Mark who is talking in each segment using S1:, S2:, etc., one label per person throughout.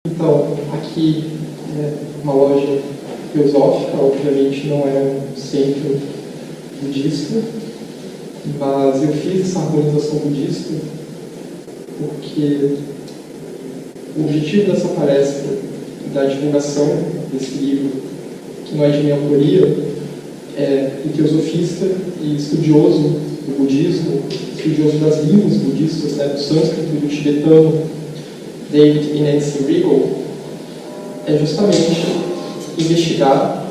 S1: Então, aqui é uma loja filosófica, obviamente não é um centro budista, mas eu fiz essa harmonização budista porque o objetivo dessa palestra, da divulgação desse livro, que não é de minha autoria, é um teosofista e estudioso do budismo, estudioso das línguas budistas, né, do sânscrito e do tibetano, David e Nancy Regal, é justamente investigar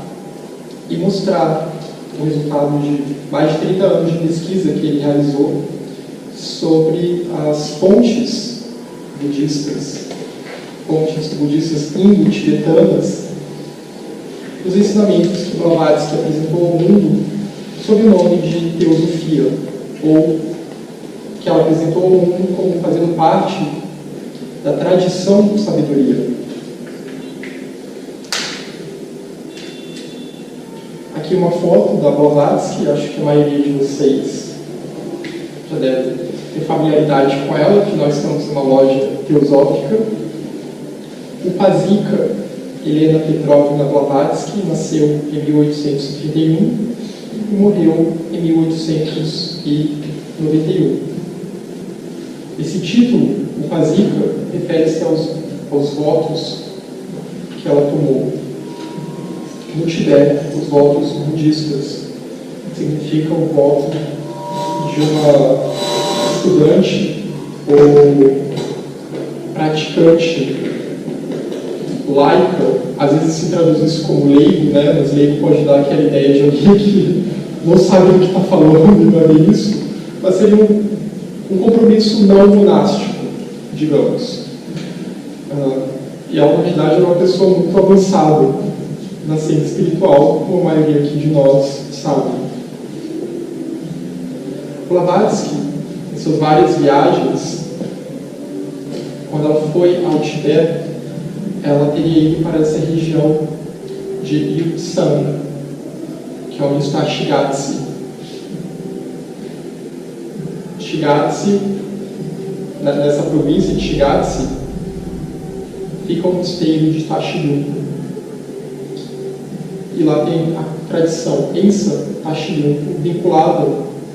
S1: e mostrar o resultado de mais de 30 anos de pesquisa que ele realizou sobre as fontes budistas indo-tibetanas, os ensinamentos que Blavatsky apresentou ao mundo sob o nome de teosofia, ou que ela apresentou ao mundo como fazendo parte da tradição de sabedoria. Aqui uma foto da Blavatsky, acho que a maioria de vocês já deve ter familiaridade com ela, que nós estamos numa loja teosófica. O Pazika, Helena Petrovna Blavatsky, nasceu em 1831 e morreu em 1891. Esse título, o Pazika, refere-se aos votos que ela tomou. No Tibete, os votos budistas significam o voto de uma estudante ou praticante laica. Às vezes se traduz isso como leigo, né? Mas leigo pode dar aquela ideia de alguém que não sabe o que está falando, não é bem isso, mas seria um compromisso não monástico, digamos. E ela, na verdade, era uma pessoa muito avançada na ciência espiritual, como a maioria aqui de nós sabe. Blavatsky, em suas várias viagens, quando ela foi ao Tibete, ela teria ido para essa região de Yuksan, que é onde está Shigatse. Shigatse, nessa província de Shigatse, fica o mosteiro de Tashilhunpo. E lá tem a tradição Ensa Tashilhunpo vinculada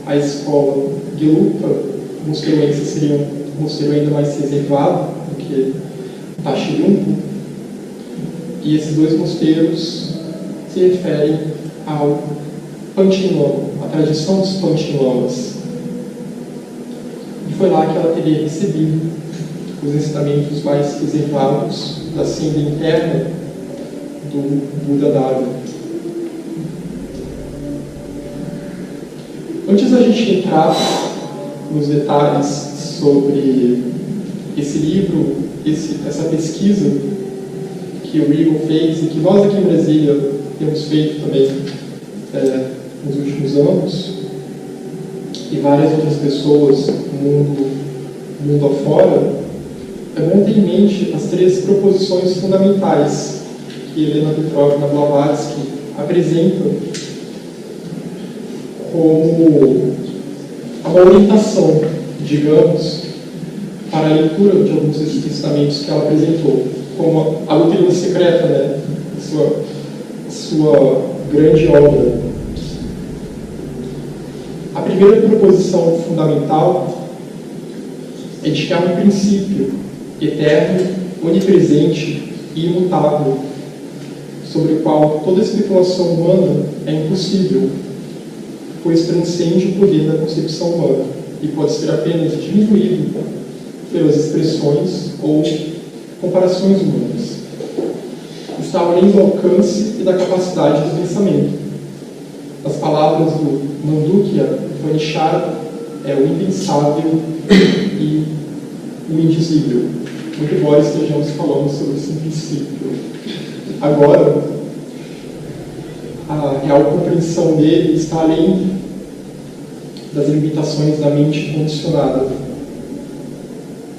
S1: à escola Gelugpa. O mosteiro Ensa seria um mosteiro ainda mais reservado do que Tashilhunpo. E esses dois mosteiros se referem ao Pantinlama, a tradição dos Pantinlamas. E foi lá que ela teria recebido os ensinamentos mais reservados da senda interna do Buda Dharma. Antes da gente entrar nos detalhes sobre esse livro, essa pesquisa que o Regal fez e que nós aqui em Brasília temos feito também nos últimos anos, e várias outras pessoas no mundo afora, é bom ter em mente as 3 proposições fundamentais que Helena Petrovna Blavatsky apresenta como uma orientação, digamos, para a leitura de alguns desses ensinamentos que ela apresentou, como a doutrina secreta, né? Sua grande obra. A primeira proposição fundamental é de que há um princípio eterno, onipresente e imutável, sobre o qual toda especulação humana é impossível, pois transcende o poder da concepção humana e pode ser apenas diminuído pelas expressões ou comparações humanas. Está além do alcance e da capacidade do pensamento. As palavras do Mandukya Upanishad é o impensável e o indizível, muito embora estejamos falando sobre esse princípio. Agora, a real compreensão dele está além das limitações da mente condicionada,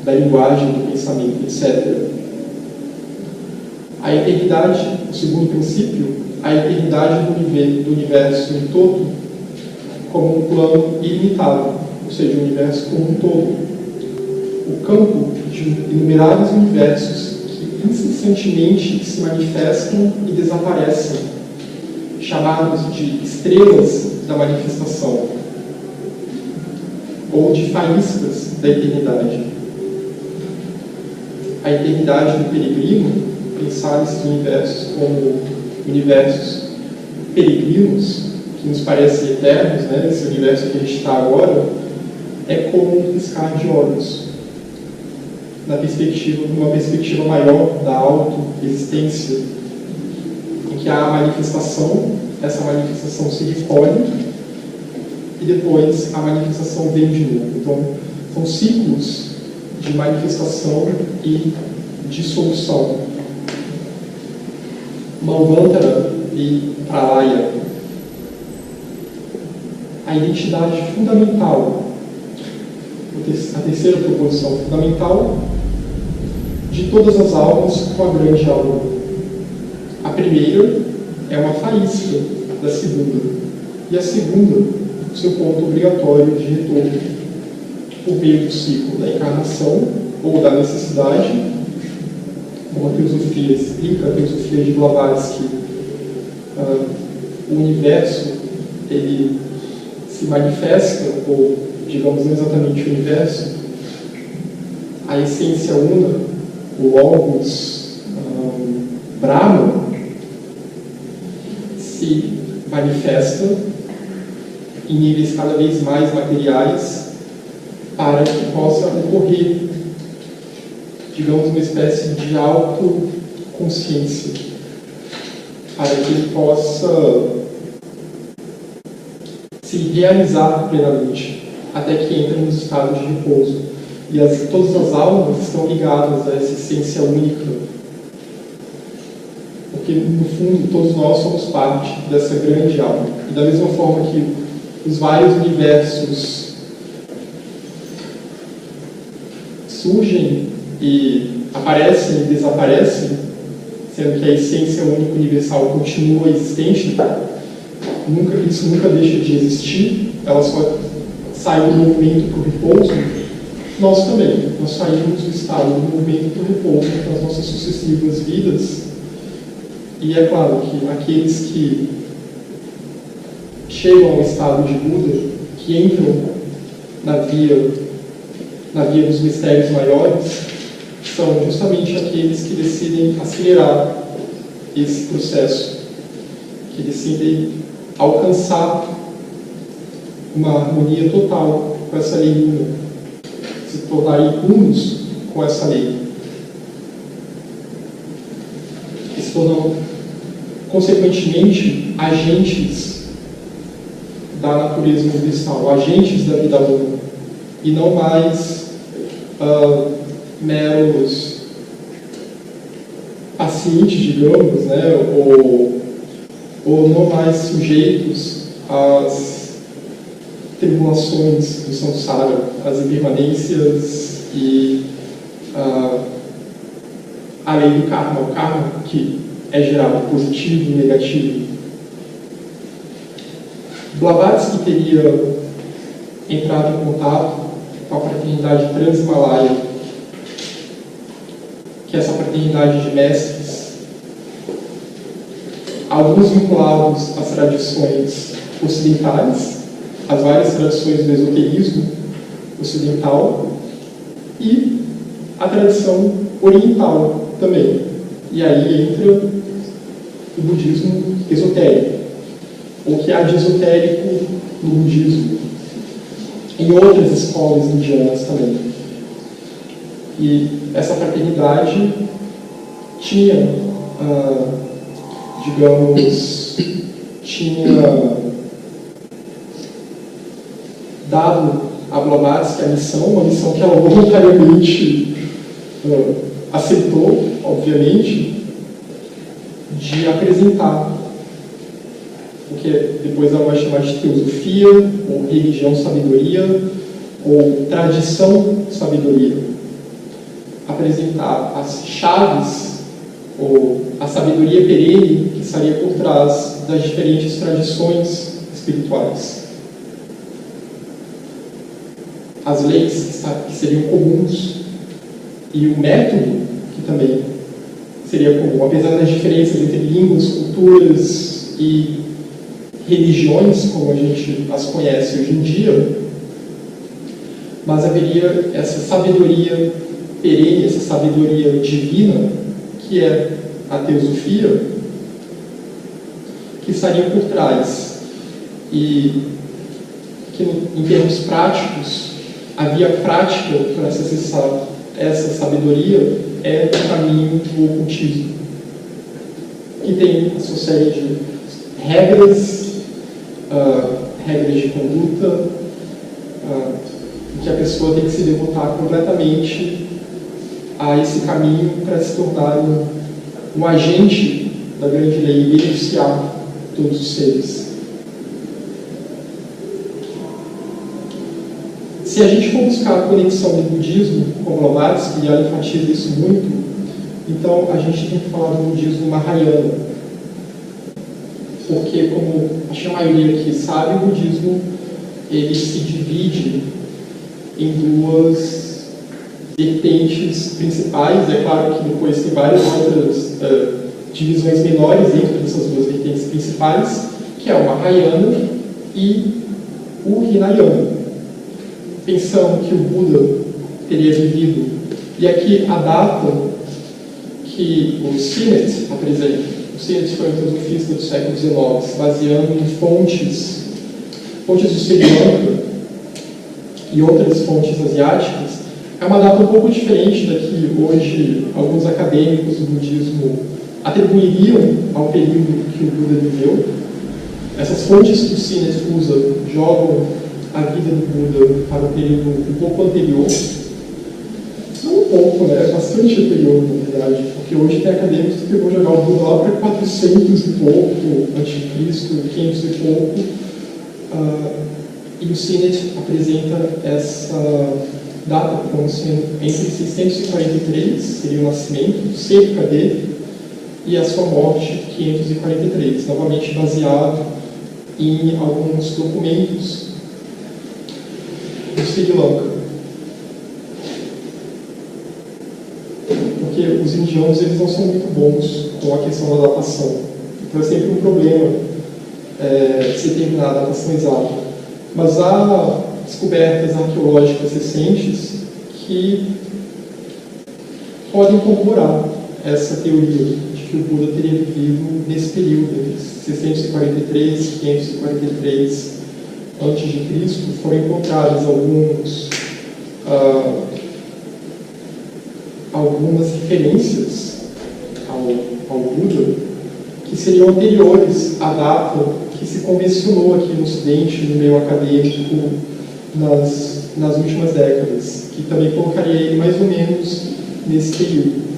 S1: da linguagem, do pensamento, etc. A eternidade, o segundo princípio, a eternidade do universo em todo, como um plano ilimitado, ou seja, o universo como um todo. O campo de inumeráveis universos que incessantemente se manifestam e desaparecem, chamados de estrelas da manifestação, ou de faíscas da eternidade. A eternidade do peregrino, pensar esses universos como universos peregrinos, que nos parecem eternos, né? Esse universo que a gente está agora, é como um piscar de olhos, numa perspectiva maior da auto-existência, em que há a manifestação, essa manifestação se recolhe e depois a manifestação vem de novo. Então, são ciclos de manifestação e dissolução. Manvantara e Pralaya. A identidade fundamental, a terceira proposição fundamental, de todas as almas com a grande alma. A primeira é uma faísca da segunda, e a segunda, o seu ponto obrigatório de retorno, por meio do ciclo da encarnação ou da necessidade, como a filosofia explica, a filosofia de Blavatsky, o universo, ele se manifesta, ou digamos não exatamente o universo, a essência una, o Logos, Brahma, se manifesta em níveis cada vez mais materiais para que possa ocorrer, digamos, uma espécie de autoconsciência, para que ele possa se realizar plenamente, até que entre nos estados de repouso. E todas as almas estão ligadas a essa essência única, porque, no fundo, todos nós somos parte dessa grande alma. E da mesma forma que os vários universos surgem e aparecem e desaparecem, sendo que a essência única universal continua existente, isso nunca deixa de existir, ela só sai do movimento para o repouso. Nós também, nós saímos do estado do movimento para o repouso nas nossas sucessivas vidas. E é claro que aqueles que chegam ao estado de Buda, que entram na via dos mistérios maiores, são justamente aqueles que decidem acelerar esse processo, que decidem alcançar uma harmonia total com essa lei una, se tornarem unos com essa lei, e se tornam, consequentemente, agentes da natureza universal, agentes da vida una, e não mais meros pacientes, digamos, né? ou não mais sujeitos às tribulações do samsara, às impermanências e a lei do karma, o karma que é gerado positivo e negativo. Blavatsky teria entrado em contato com a fraternidade Trans-Himalaia, que é essa fraternidade de mestres, alguns vinculados às tradições ocidentais, as várias tradições do esoterismo ocidental e a tradição oriental também. E aí entra o budismo esotérico, o que há de esotérico no budismo, em outras escolas indianas também. E essa fraternidade tinha, dado a Blavatsky a missão, uma missão que ela voluntariamente aceitou, obviamente, de apresentar o que depois ela vai chamar de teosofia, ou religião sabedoria, ou tradição sabedoria. Apresentar as chaves, ou a sabedoria perene que estaria por trás das diferentes tradições espirituais. As leis que seriam comuns e o método que também seria comum, apesar das diferenças entre línguas, culturas e religiões, como a gente as conhece hoje em dia, mas haveria essa sabedoria perene, essa sabedoria divina, que é a teosofia, que estaria por trás. E que, em termos práticos, a via prática para se acessar essa sabedoria é o caminho do ocultismo, que tem a sua série de regras, regras de conduta, que a pessoa tem que se devotar completamente a esse caminho para se tornar um agente da grande lei e beneficiar todos os seres. Se a gente for buscar a conexão do budismo com Blavatsky, e ela enfatiza isso muito, então a gente tem que falar do budismo Mahayana. Porque, como acho que a maioria aqui sabe, o budismo ele se divide em duas vertentes principais. É claro que depois tem várias outras divisões menores dentro dessas duas vertentes principais, que é o Mahayana e o Hinayana. Pensando que o Buda teria vivido, e aqui a data que o Sinnett apresenta. O Sinnett foi um filosofista do século XIX, se baseando em fontes do Sri Lanka e outras fontes asiáticas. É uma data um pouco diferente da que hoje alguns acadêmicos do budismo atribuiriam ao período que o Buda viveu. Essas fontes que o Sinnett usa jogam a vida do Buda para um período um pouco anterior. Não um pouco, né? É bastante anterior, na verdade, porque hoje tem acadêmicos que vão jogar o Buda lá para 400 e pouco antes de Cristo, 500 e pouco. E o Sinnett apresenta essa data como sendo entre 643, seria o nascimento, cerca dele, e a sua morte, 543, novamente baseado em alguns documentos do Sri Lanka. Porque os indianos eles não são muito bons com a questão da datação. Então é sempre um problema se determinar a datação exata. Mas há descobertas arqueológicas recentes que podem corroborar essa teoria de que o Buda teria vivido nesse período, entre 643 e 543 antes de Cristo. Foram encontradas algumas referências ao Buda que seriam anteriores à data que se convencionou aqui no Ocidente, no meio acadêmico, nas últimas décadas, que também colocaria ele mais ou menos nesse período.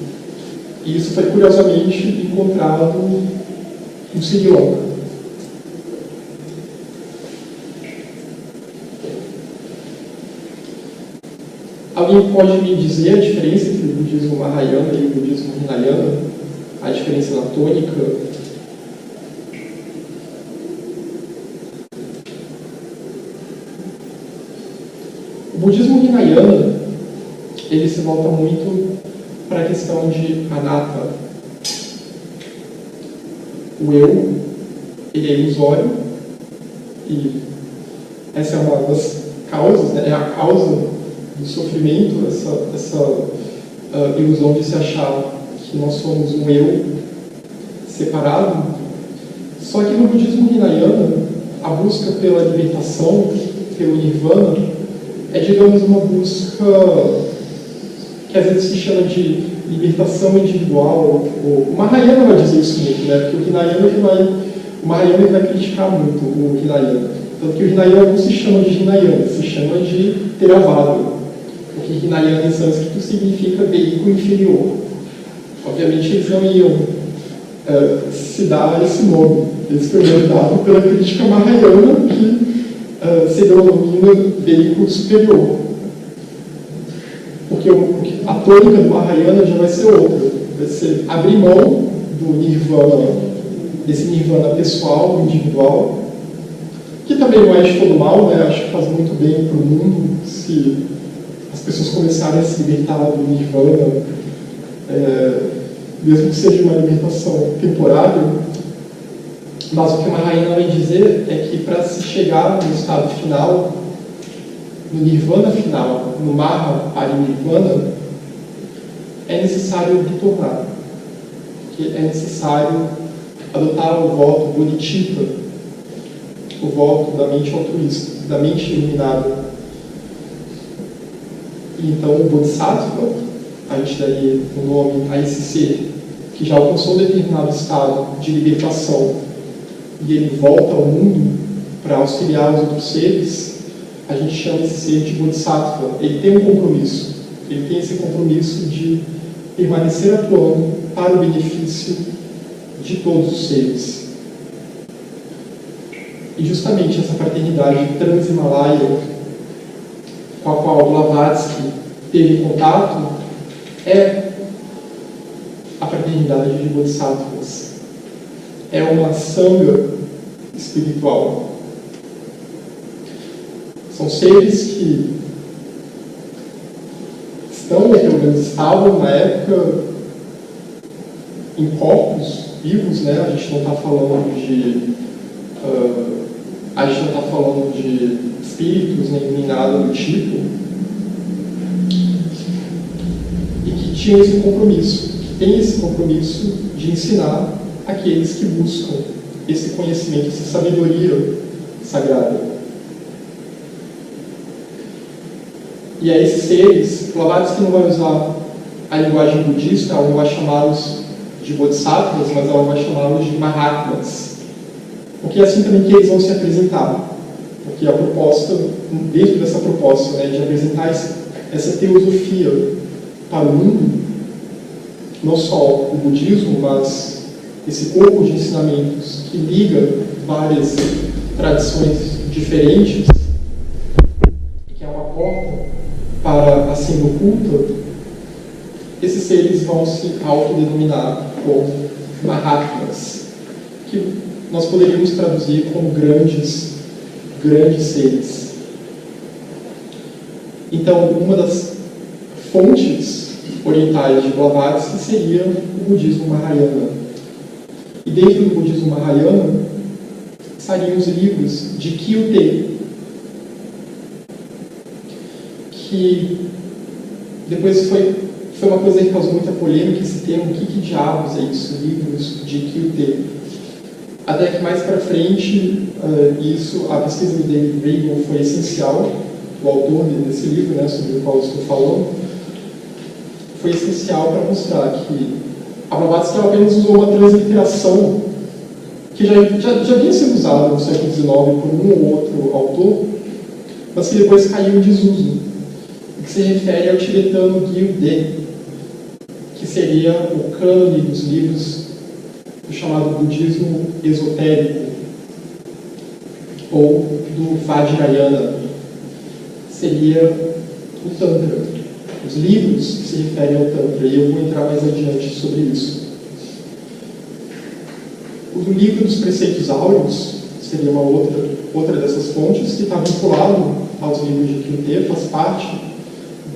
S1: E isso foi curiosamente encontrado no Sri Lanka. Alguém pode me dizer a diferença entre o budismo Mahayana e o budismo Hinayana? A diferença na tônica? O budismo Hinayana, ele se volta muito para a questão de anatta. O eu, ele é ilusório, e essa é uma das causas, né? É a causa do sofrimento, essa ilusão de se achar que nós somos um eu separado. Só que no budismo Hinayana, a busca pela libertação, pelo nirvana, é, digamos, uma busca que às vezes se chama de libertação individual. O Mahayana vai dizer isso muito, né? Porque o Mahayana vai criticar muito o Hinayana. Tanto que o Hinayana não se chama de Hinayana, se chama de Theravada. Porque Hinayana em sânscrito significa veículo inferior. Obviamente eles não iam se dar esse nome. Eles foram dados pela crítica Mahayana, que se denomina veículo superior. Porque a tônica do Mahayana já vai ser outra. Vai ser abrir mão do nirvana, desse nirvana pessoal, individual, que também não é de todo mal, né? Acho que faz muito bem para o mundo se as pessoas começarem a se libertar do nirvana mesmo que seja uma alimentação temporária, mas o que Mahayana vai dizer é que para se chegar no estado final, no nirvana final, no Maha Parinirvana, é necessário retornar, que é necessário adotar o voto bodhicitta, o voto da mente altruísta, da mente iluminada. E então o Bodhisattva, a gente daí o nome a esse ser que já alcançou determinado estado de libertação e ele volta ao mundo para auxiliar os outros seres, a gente chama esse ser de Bodhisattva. Ele tem um compromisso, ele tem esse compromisso de permanecer atuando para o benefício de todos os seres. E justamente essa fraternidade trans-himalaia com a qual Blavatsky teve contato é a fraternidade de Bodhisattvas. É uma sangha espiritual. São seres que estão, ou pelo menos estavam na época, em corpos vivos, né? A gente não está falando de espíritos nem nada do tipo, e que tinham esse compromisso, que tem esse compromisso de ensinar aqueles que buscam esse conhecimento, essa sabedoria sagrada. E a esses seres, Blavatsky não vai usar a linguagem budista, ela não vai chamá-los de bodhisattvas, mas ela vai chamá-los de mahatmas. Porque é assim também que eles vão se apresentar. Porque a proposta, dentro dessa proposta, né, de apresentar essa teosofia para o mundo, não só o budismo, mas esse corpo de ensinamentos que liga várias tradições diferentes, que é uma porta para a senda oculta, esses seres vão se autodenominar como Mahatmas, que nós poderíamos traduzir como grandes seres. Então, uma das fontes orientais de Blavatsky seria o budismo Mahayana. E dentro do budismo Mahayana estariam os livros de Kyute, que depois foi uma coisa que causou muita polêmica, esse termo, o que diabos é isso, livros de Kyute? Até que mais para frente, a pesquisa do David Reagan foi essencial, o autor desse livro, né, sobre o qual eu estou falando, foi essencial para mostrar que a Blavatsky apenas usou uma transliteração que já vinha sendo usada no século XIX por um ou outro autor, mas que depois caiu em desuso, que se refere ao tibetano Gyude, que seria o cânone dos livros do chamado budismo esotérico, ou do Vajrayana, seria o Tantra, os livros que se referem ao Tantra, e eu vou entrar mais adiante sobre isso. O livro dos Preceitos Áureos seria uma outra dessas fontes, que está vinculado aos livros de Kyute, faz parte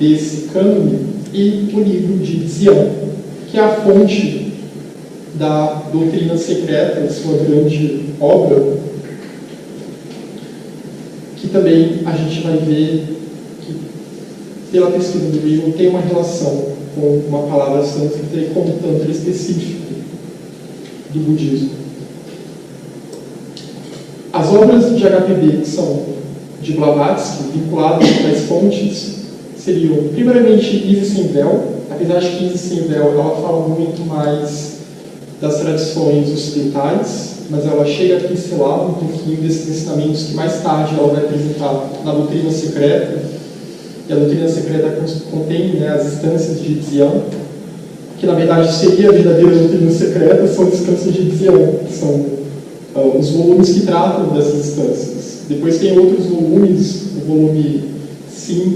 S1: desse cânone, e o livro de Dzian, que é a fonte da doutrina secreta, de sua grande obra, que também a gente vai ver que, pela pesquisa do livro, tem uma relação com uma palavra sânscrita e com um tantra específico do budismo. As obras de HPB, que são de Blavatsky, vinculadas às fontes, seriam, primeiramente, Isis sem Véu, apesar de que Isis sem Véu ela fala muito mais das tradições ocidentais, mas ela chega a pincelar um pouquinho desses ensinamentos que mais tarde ela vai apresentar na doutrina secreta. E a doutrina secreta contém, né, as instâncias de Dzian, que na verdade seria a verdadeira doutrina secreta, são as instâncias de Dzian, que são os volumes que tratam dessas instâncias. Depois tem outros volumes, o volume 5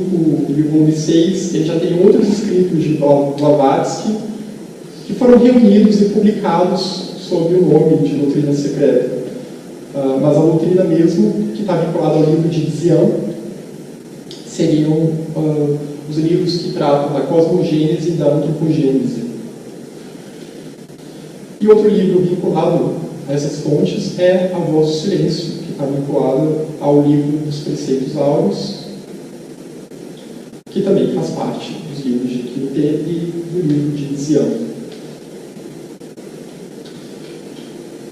S1: e o volume 6, ele já tem outros escritos de Blavatsky, que foram reunidos e publicados sob o nome de doutrina secreta. Mas a doutrina mesmo, que está vinculada ao livro de Dzian, seriam os livros que tratam da cosmogênese e da antropogênese. E outro livro vinculado a essas fontes é A Voz do Silêncio, que está vinculado ao livro dos Preceitos Áureos, que também faz parte dos livros de Kyuté e do livro de Zian.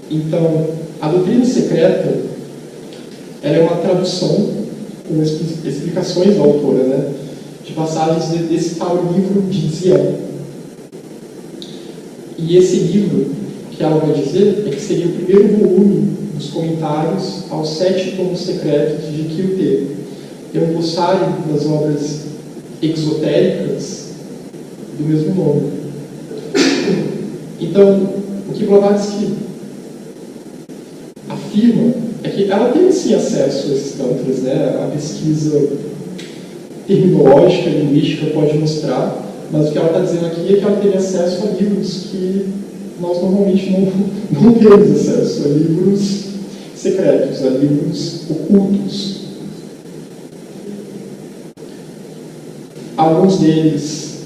S1: Então, a doutrina secreta ela é uma tradução com explicações da autora, né, de passagens desse tal livro de Zian. E esse livro, que ela vai dizer, é que seria o primeiro volume dos comentários aos 7 tomos secretos de Kyuté. É um glossário das obras exotéricas do mesmo nome. Então, o que Blavatsky afirma é que ela teve sim acesso a esses tantras, né? A pesquisa terminológica e linguística pode mostrar, mas o que ela está dizendo aqui é que ela teve acesso a livros que nós normalmente não temos acesso, a livros secretos, a livros ocultos. Alguns deles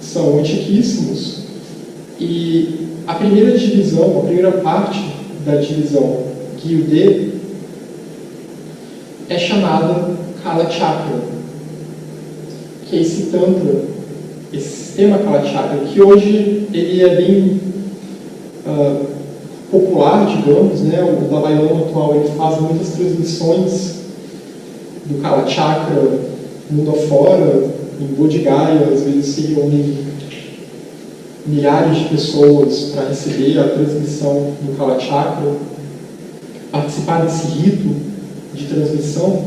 S1: são antiquíssimos, e a primeira divisão, a primeira parte da divisão Gyude é chamada Kala Chakra, que é esse tantra, esse sistema Kala Chakra, que hoje ele é bem popular, digamos, né? O Dalai Lama atual ele faz muitas transmissões do Kala Chakra mundo afora, em Bodh Gaya, às vezes se reúnem milhares de pessoas para receber a transmissão do Kala Chakra, participar desse rito de transmissão.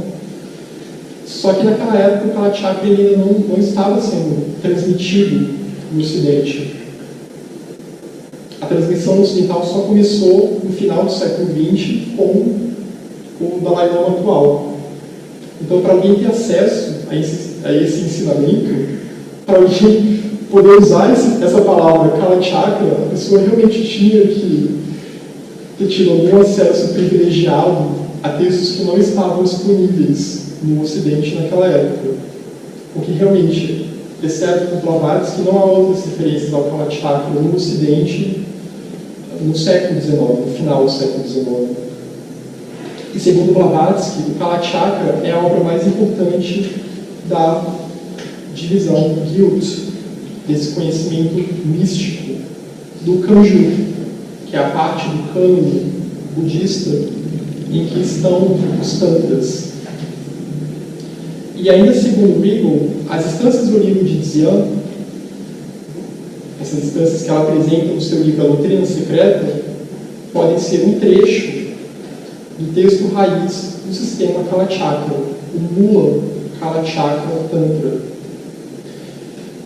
S1: Só que naquela época o Kala Chakra ainda não estava sendo transmitido no Ocidente. A transmissão ocidental só começou no final do século XX com o Dalai Lama atual. Então, para alguém ter acesso a esse ensinamento, para alguém poder usar essa palavra Kala Chakra, a pessoa realmente tinha que ter tido algum acesso privilegiado a textos que não estavam disponíveis no Ocidente naquela época. Porque realmente, exceto com Blavatsky, não há outras referências ao Kala Chakra no Ocidente no século XIX, no final do século XIX. E segundo Blavatsky, o Kala Chakra é a obra mais importante da divisão Gyut, desse conhecimento místico do Kanju, que é a parte do cânone budista em que estão os tantras. E ainda segundo Regal, as instâncias do livro de Zian, essas instâncias que ela apresenta no seu livro A Doutrina Secreta, podem ser um trecho do texto raiz do sistema Kala Chakra, o Mula Kala Chakra Tantra,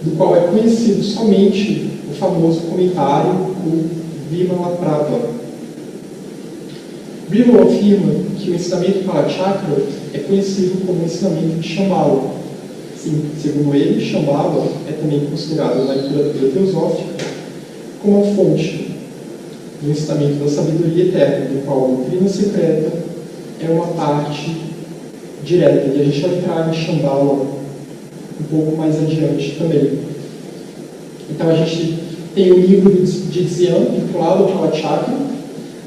S1: do qual é conhecido somente o famoso comentário do Vimalaprabha. Regal afirma que o ensinamento Kala Chakra é conhecido como o ensinamento de Shambhala. Sim, segundo ele, Shambhala é também considerado na literatura teosófica como a fonte do ensinamento da sabedoria eterna, do qual a doutrina secreta é uma parte direta. E a gente vai entrar em Shambhala um pouco mais adiante também. Então a gente tem o livro de Zian, vinculado ao Kala Chakra,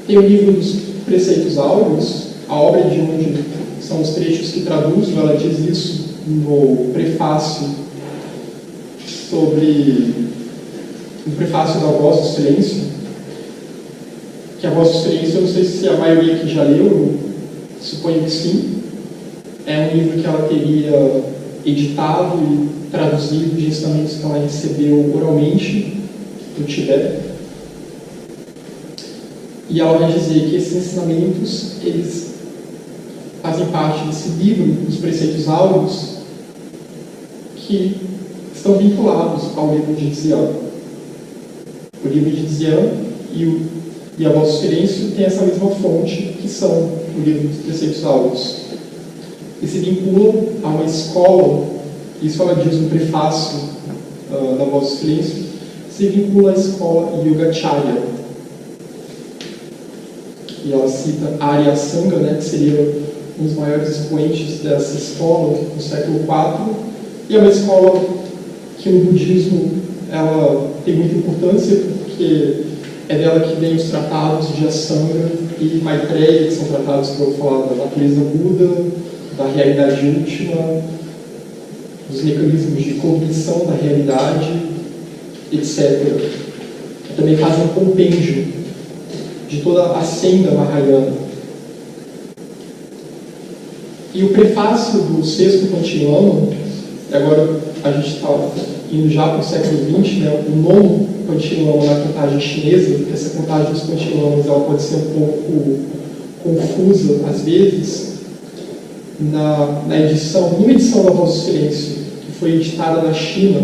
S1: tem o livro dos Preceitos Áureos, a obra de onde são os trechos que traduzo, ela diz isso no prefácio no prefácio da Voz do Silêncio, que a Voz do Silêncio, eu não sei se a maioria aqui já leu, suponho que sim. É um livro que ela teria editado e traduzido de ensinamentos que ela recebeu oralmente do Tibete. E ela vai dizer que esses ensinamentos, eles fazem parte desse livro, dos Preceitos Áureos, que estão vinculados ao livro de Zian. O livro de Zian e a Voz do Silêncio têm essa mesma fonte, que são o livro dos Preceitos Áureos. E se vinculam a uma escola, isso ela diz no prefácio da Voz do Silêncio, se vincula à escola Yogacarya. E ela cita Arya Sangha, né, que seria um dos maiores expoentes dessa escola no século IV, e é uma escola que no budismo ela tem muita importância, porque É dela que vem os tratados de Asanga e Maitreya, que são tratados que eu vou falar da natureza Buda, da realidade última, dos mecanismos de cognição da realidade, etc. Também faz um compêndio de toda a senda mahayana. E o prefácio do sexto Panchilama, agora a gente está indo já para o século XX, né, o nono Panchilama na contagem chinesa. Essa contagem dos Panchilamas ela pode ser um pouco confusa às vezes. Numa edição da Voz do Silêncio, que foi editada na China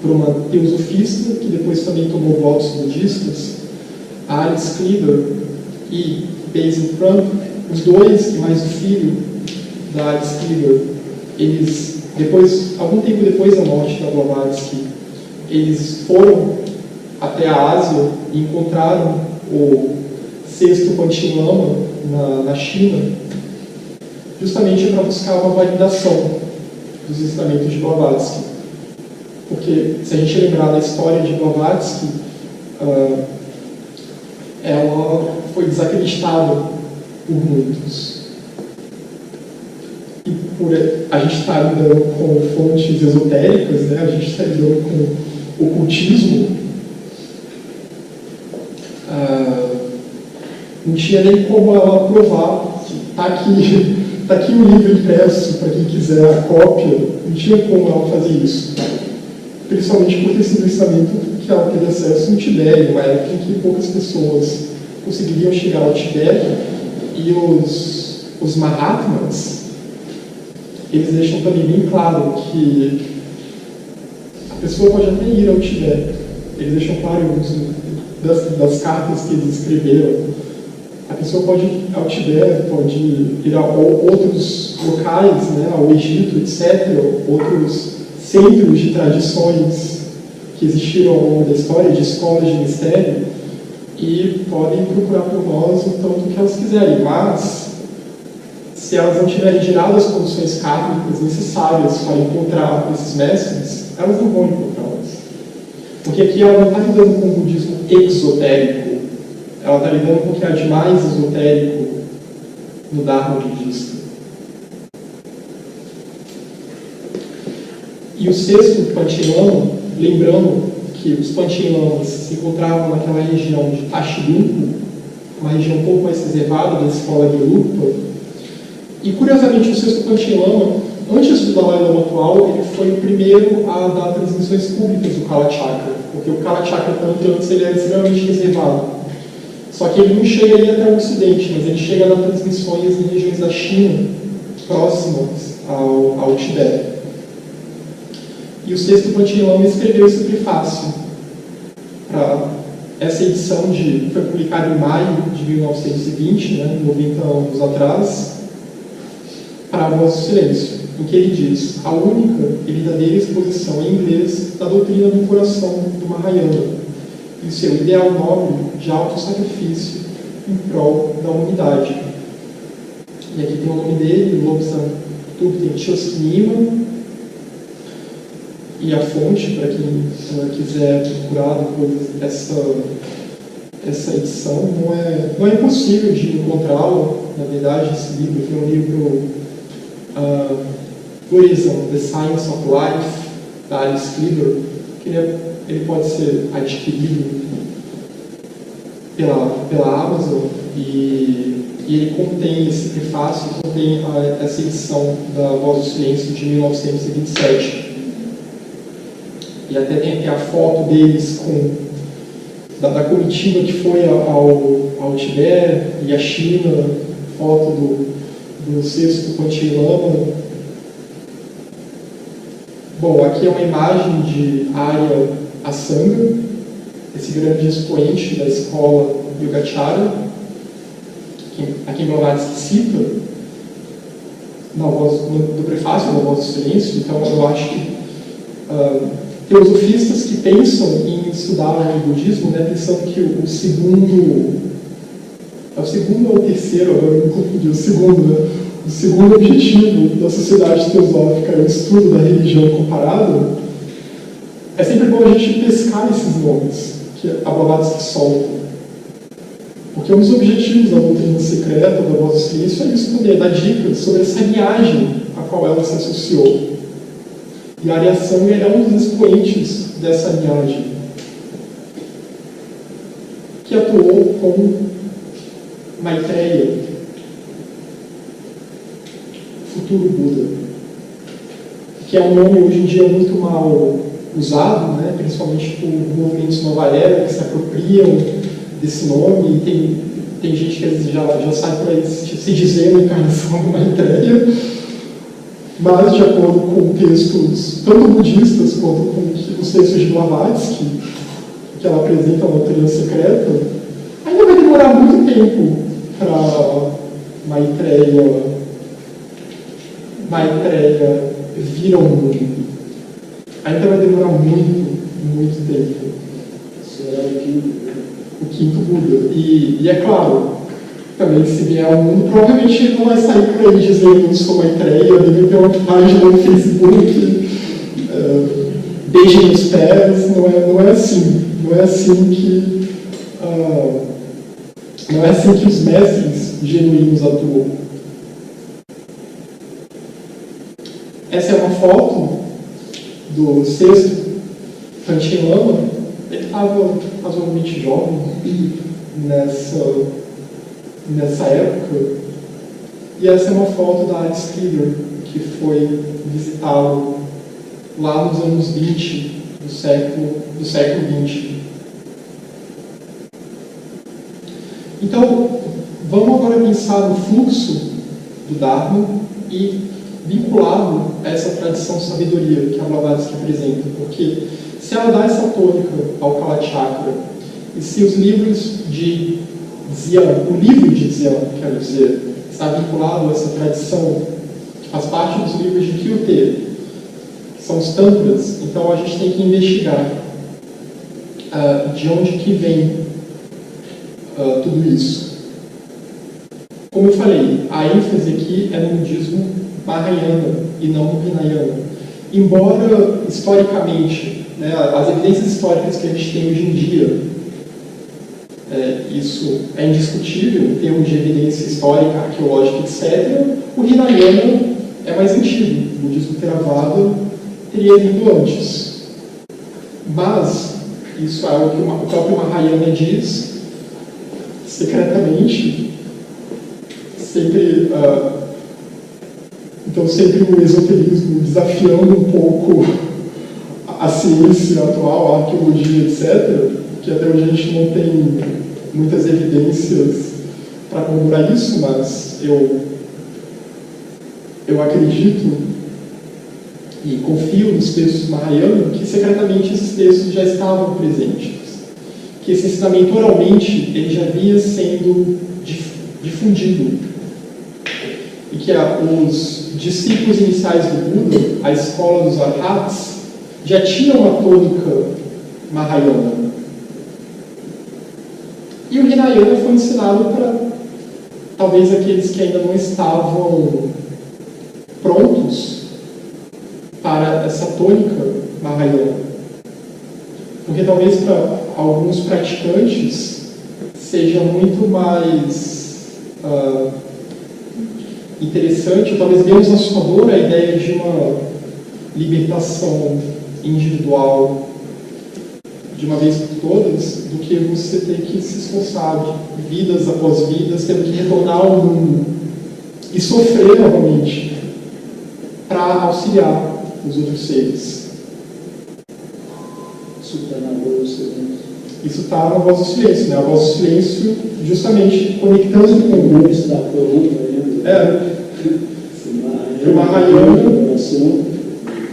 S1: por uma teosofista, que depois também tomou votos budistas, a Alice Cleaver e Basil Crump, os dois e mais o filho da Alice Cleaver, eles, algum tempo depois da morte da Blavatsky, eles foram até a Ásia e encontraram o sexto Panchilama na China, justamente para buscar uma validação dos ensinamentos de Blavatsky. Porque, se a gente lembrar da história de Blavatsky, ela foi desacreditada por muitos. E por a gente estar lidando com fontes esotéricas, né? A gente está lidando com ocultismo, não tinha nem como ela provar que está aqui o livro impresso para quem quiser a cópia, não tinha como ela fazer isso. Principalmente por ter sido um ensinamento que ela teve acesso no Tibete, uma época em que poucas pessoas conseguiriam chegar ao Tibete, e os Mahatmas, eles deixam também bem claro que a pessoa pode até ir ao Tibete. Eles deixam claro das cartas que eles escreveram. A pessoa pode ir ao Tibete, pode ir a outros locais, né, ao Egito, etc., outros centros de tradições que existiram ao longo da história, de escolas de mistério, e podem procurar por nós o tanto que elas quiserem, mas se elas não tiverem gerado as condições kármicas necessárias para encontrar esses mestres, elas não vão encontrá-las. Porque aqui ela não está lidando com o budismo exotérico, ela está lidando com o que há de mais esotérico no Dharma budista. E o sexto Panchilama, lembrando que os Panchilamas se encontravam naquela região de Tashilumpo, uma região um pouco mais reservada da escola de Lupa. E curiosamente o sexto Panchilama, antes do Dalai Lama atual, ele foi o primeiro a dar transmissões públicas do Kala Chakra, porque o Kala Chakra tanto antes ele era extremamente reservado. Só que ele não chega aí até o Ocidente, mas ele chega a dar transmissões em regiões da China próximas ao Tibete. E o sexto Panchilama escreveu esse prefácio para essa edição foi publicada em maio de 1920, né, 90 anos atrás, para a Voz do Silêncio, em que ele diz: a única e verdadeira exposição em inglês da doutrina do coração do Mahayana e seu ideal nobre de auto-sacrifício em prol da humanidade. E aqui tem o nome dele, Lobsang Tupten Chosknima, e a fonte, para quem quiser procurar depois essa edição, não é impossível de encontrá-la. Na verdade, esse livro é um livro Buddhism, The Science of Life, da Alice Cleaver, que ele pode ser adquirido pela Amazon, e ele contém esse prefácio, contém essa edição da Voz do Silêncio de 1927. E até tem aqui a foto deles da comitiva que foi ao Tibete e à China, foto do sexto Panchilama. Bom, aqui é uma imagem de Arya Asanga, esse grande expoente da escola Yogacara, a quem Blavatsky cita no prefácio da Voz do Silêncio. Então eu acho que teosofistas que pensam em estudar o budismo, né, pensando que o segundo ou o terceiro, agora eu me confundi, o segundo objetivo da sociedade teosófica é o estudo da religião comparada, é sempre bom a gente pescar esses nomes, que a Blavatsky solta. Porque um dos objetivos da doutrina secreta, da voz do silêncio, é isso também, dar dicas sobre essa linhagem a qual ela se associou. E a Arya Sanga é um dos expoentes dessa linhagem, que atuou com Maitreya, futuro Buda, que é um nome hoje em dia muito mal usado, né, principalmente por movimentos nova era que se apropriam desse nome, e tem gente que às vezes já sai por aí se dizendo encarnação de Maitreya, mas de acordo com textos tanto budistas quanto com os textos de Blavatsky, que ela apresenta na doutrina secreta, ainda vai demorar muito tempo para Maitreya vir ao mundo. Ainda vai demorar muito tempo.
S2: Será
S1: o quinto Buda. E é claro, também se vier ao mundo, provavelmente ele não vai sair por aí dizendo eu sou Maitreya, deve ter uma página no Facebook, beijem os pés, não é assim. Não é assim que os mestres genuínos atuam. Essa é uma foto do sexto Panchen Lama. Ele estava razoavelmente jovem nessa época. E essa é uma foto da Alice Krieger, que foi visitá-lo lá nos anos 20 do século XX. Então, vamos agora pensar no fluxo do Dharma e vinculado a essa tradição de sabedoria que a Blavatsky apresenta, porque se ela dá essa tônica ao Kalachakra, e se os livros de Dzyan, o livro de Dzyan, quero dizer, está vinculado a essa tradição que faz parte dos livros de Kyute, que são os Tantras, então a gente tem que investigar de onde que vem tudo isso. Como eu falei, a ênfase aqui é no budismo Mahayana e não no Hinayana. Embora, historicamente, né, as evidências históricas que a gente tem hoje em dia, isso é indiscutível em termos de evidência histórica, arqueológica, etc., o Hinayana é mais antigo. O budismo Theravada teria vindo antes. Mas, isso é algo que o próprio Mahayana diz, secretamente, sempre o esoterismo desafiando um pouco a ciência atual, a arqueologia, etc., que até hoje a gente não tem muitas evidências para corroborar isso, mas eu acredito e confio nos textos Mahayana que secretamente esses textos já estavam presentes, que esse ensinamento oralmente ele já vinha sendo difundido e que os discípulos iniciais do Buda, a escola dos Arhats, já tinham uma tônica Mahayana. E o Hinayana foi ensinado para talvez aqueles que ainda não estavam prontos para essa tônica Mahayana. Porque talvez para alguns praticantes seja muito mais interessante, ou talvez menos assustadora a ideia de uma libertação individual de uma vez por todas, do que você ter que se esforçar vidas após vidas, tendo que retornar ao mundo e sofrer novamente para auxiliar os outros seres.
S2: Isso está na voz do silêncio.
S1: Isso está na voz do silêncio, né? A voz do silêncio justamente conectando com o
S2: Como está a coluna,
S1: o Mahayana,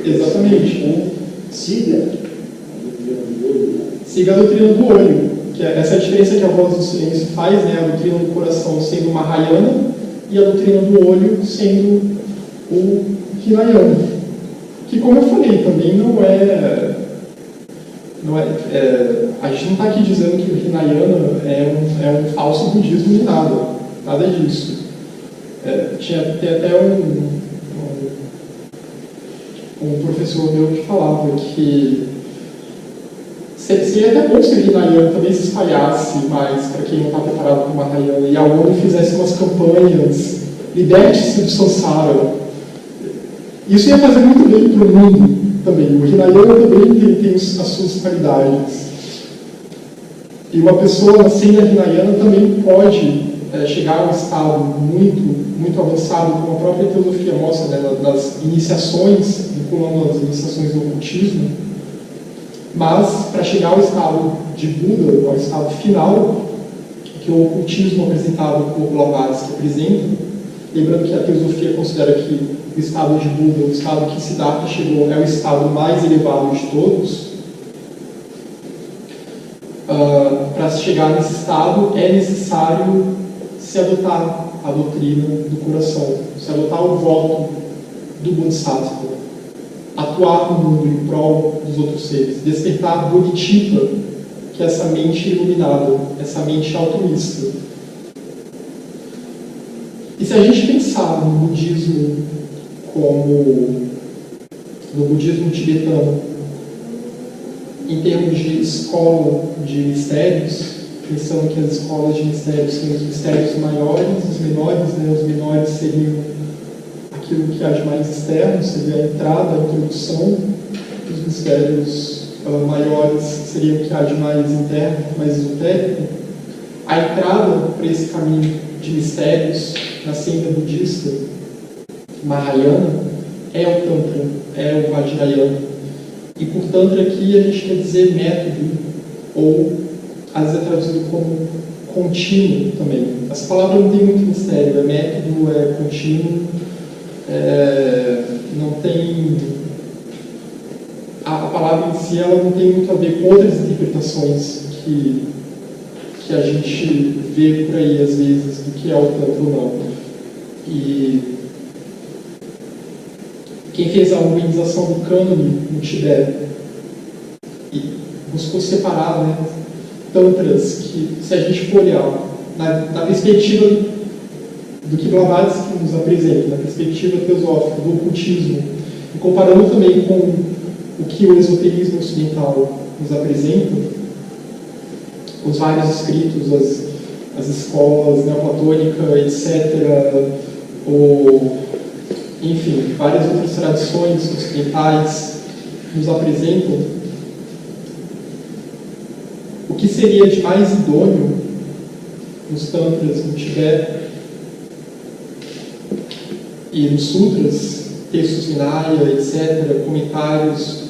S1: exatamente. Siga a doutrina do olho, que é essa diferença que a voz do silêncio faz, né? A doutrina do coração sendo o Mahayana e a doutrina do olho sendo o Hinayana. Que, como eu falei, também não é a gente não está aqui dizendo que o Hinayana é um falso budismo nem nada disso. Tem até um professor meu que falava que seria até bom se o Hinayana também se espalhasse mais para quem não está preparado para o Mahayana, e a ONU fizesse umas campanhas, liberte-se do Samsara. Isso ia fazer muito bem para o mundo também. O Hinayana também tem as suas qualidades. E uma pessoa nascendo Hinayana também pode chegar a um estado muito avançado, como a própria teosofia mostra, né, das iniciações, vinculando as iniciações do ocultismo. Mas, para chegar ao estado de Buda, ao estado final, que o ocultismo apresentado por Blavatsky apresenta, lembrando que a teosofia considera que o estado de Buda, o estado que Siddhartha chegou, é o estado mais elevado de todos. Para chegar nesse estado, é necessário se adotar a doutrina do coração, se adotar o voto do Bodhisattva, atuar no mundo em prol dos outros seres, despertar Bodhicitta, que é essa mente iluminada, essa mente altruísta. E se a gente pensar no budismo como no budismo tibetano, em termos de escola de mistérios, pensando que as escolas de mistérios têm os mistérios maiores, os menores, né? Os menores seriam aquilo que há de mais externo, seria a entrada, a introdução. Os mistérios maiores seriam o que há de mais interno, mais esotérico. A entrada para esse caminho de mistérios na senda budista Mahayana é o Tantra, é o Vajrayana. E por Tantra aqui a gente quer dizer método, ou às vezes é traduzido como contínuo também. Essa palavra não tem muito mistério, é método, é contínuo, não tem... A palavra em si ela não tem muito a ver com outras interpretações que a gente vê por aí às vezes do que é o Tantra ou não. E quem fez a organização do cânone no Tibete e buscou separar, né, tantras que, se a gente for olhar na perspectiva do que Blavatsky nos apresenta, na perspectiva teosófica do ocultismo, e comparando também com o que o esoterismo ocidental nos apresenta, os vários escritos, as escolas neoplatônica, etc., enfim, várias outras tradições ocidentais nos apresentam o que seria de mais idôneo nos tantras, no Tibete e nos sutras, textos Vinaya, etc., comentários,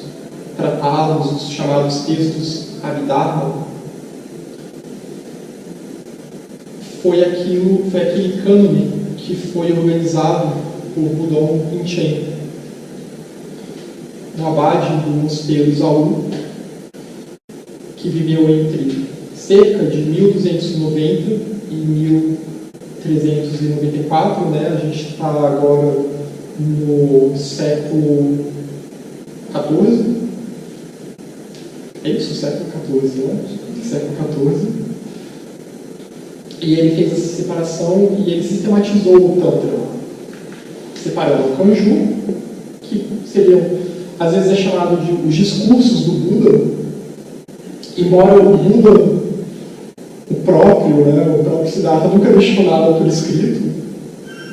S1: tratados, os chamados textos Abhidharma, foi aquele cânone que foi organizado por Budon Rinchen, um abade do mosteiro Zaul, que viveu entre cerca de 1290 e 1394, né? A gente está agora no século XIV. É isso, século XIV, né? Século XIV. E ele fez essa separação e ele sistematizou o Tantra, separando o Kanju, que seriam, às vezes é chamado de os discursos do Buda, embora o Buda, o próprio Siddhartha, nunca deixou nada por escrito.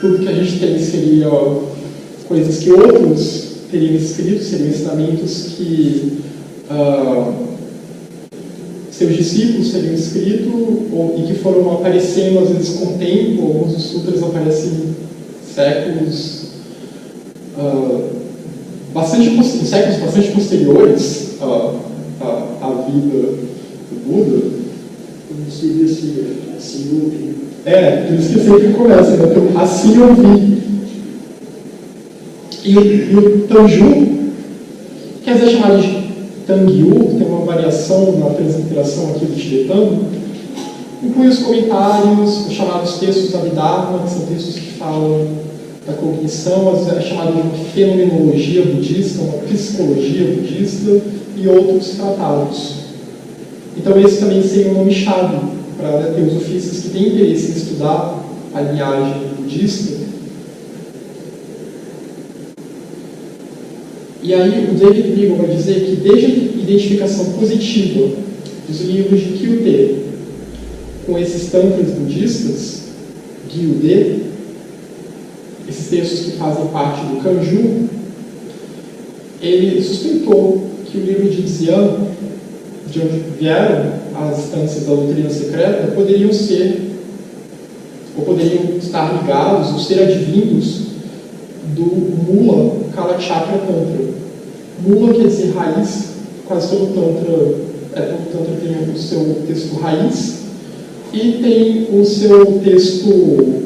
S1: Tudo que a gente tem seria coisas que outros teriam escrito, seriam ensinamentos que seus discípulos teriam escrito e que foram aparecendo às vezes com o tempo. Alguns dos sutras aparecem séculos bastante posteriores à vida do Buda.
S2: Como seria assim ouvir?
S1: Por isso que sempre começa, né? Então, assim eu vi. E o Tanju, que às vezes é chamado de Tangyu, que tem uma variação na transliteração aqui do tibetano, inclui os comentários, os chamados textos Abhidharma, que são textos que falam da cognição, às vezes é chamado de uma fenomenologia budista, uma psicologia budista, e outros tratados. Então esse também seria um nome-chave para teosofistas que têm interesse em estudar a linhagem budista. E aí o David Riegel vai dizer que desde a identificação positiva dos livros de Kyude com esses tantras budistas, Gyude, esses textos que fazem parte do Kanju, ele suspeitou que o livro de Xian, de onde vieram as instâncias da doutrina secreta, poderiam estar ligados ou ser advindos do Mula Kalachakra Tantra. Mula quer dizer raiz, quase todo Tantra tem o seu texto raiz e tem o seu texto,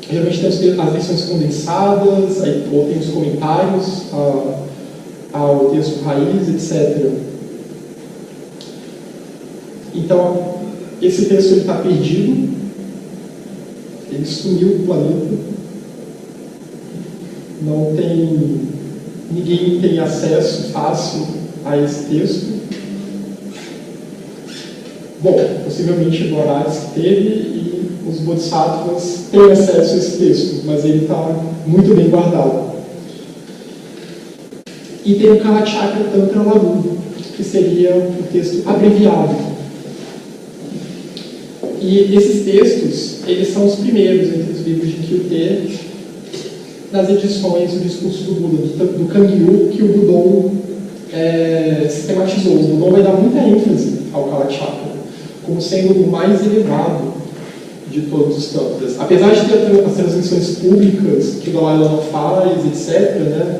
S1: geralmente tem as versões condensadas, ou tem os comentários ao texto raiz, etc. Então, esse texto está perdido, ele sumiu do planeta, ninguém tem acesso fácil a esse texto. Bom, possivelmente Dwaras teve e os Bodhisattvas têm acesso a esse texto, mas ele está muito bem guardado. E tem o Kalachakra Tantra Lalu, que seria o texto abreviado. E esses textos, eles são os primeiros entre os livros de Kyude nas edições do Discurso do Buda, do Kangyu, que o Budon sistematizou. O Budon vai dar muita ênfase ao Kalachakra, como sendo o mais elevado de todos os tantras. Apesar de ter as transmissões públicas que o Dalai Lama faz, etc., né,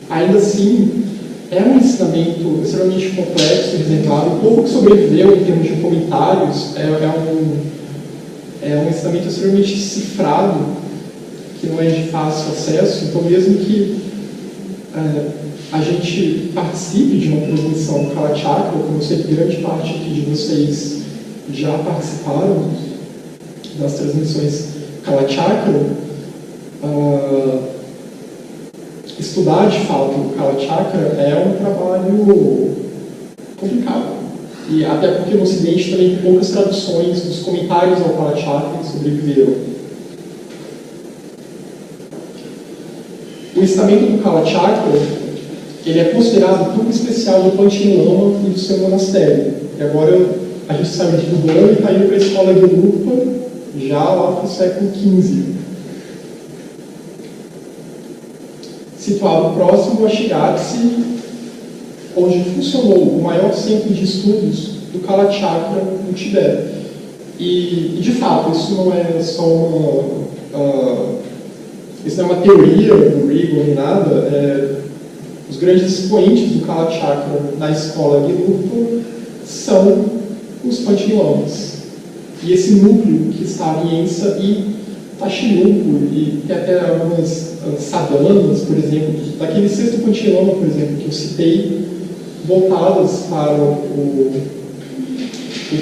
S1: ainda assim, é um ensinamento extremamente complexo e reservado. O pouco que sobreviveu em termos de comentários é um ensinamento extremamente cifrado, que não é de fácil acesso. Então, mesmo que a gente participe de uma transmissão Kalachakra, como eu sei que grande parte aqui de vocês já participaram das transmissões Kalachakra, estudar de fato o Kalachakra é um trabalho complicado. E até porque no Ocidente também tem poucas traduções dos comentários ao Kalachakra que sobreviveram. O ensinamento do Kalachakra, ele é considerado grupo especial do Panchen Lama e do seu monastério. E agora a gente sabe de Budon e está indo para a escola de Lupa já lá para o século XV. Situado próximo a Shigatse, onde funcionou o maior centro de estudos do Kalachakra no Tibete. E de fato, isso não é só isso não é uma teoria do Riegel nem nada. Os grandes expoentes do Kalachakra na escola de Lupa são os Panchen Lamas. E esse núcleo que está em Ensa e Tashilhunpo, e tem até algumas sadhanas, por exemplo, daquele sexto Panchen Lama, por exemplo, que eu citei, voltadas para o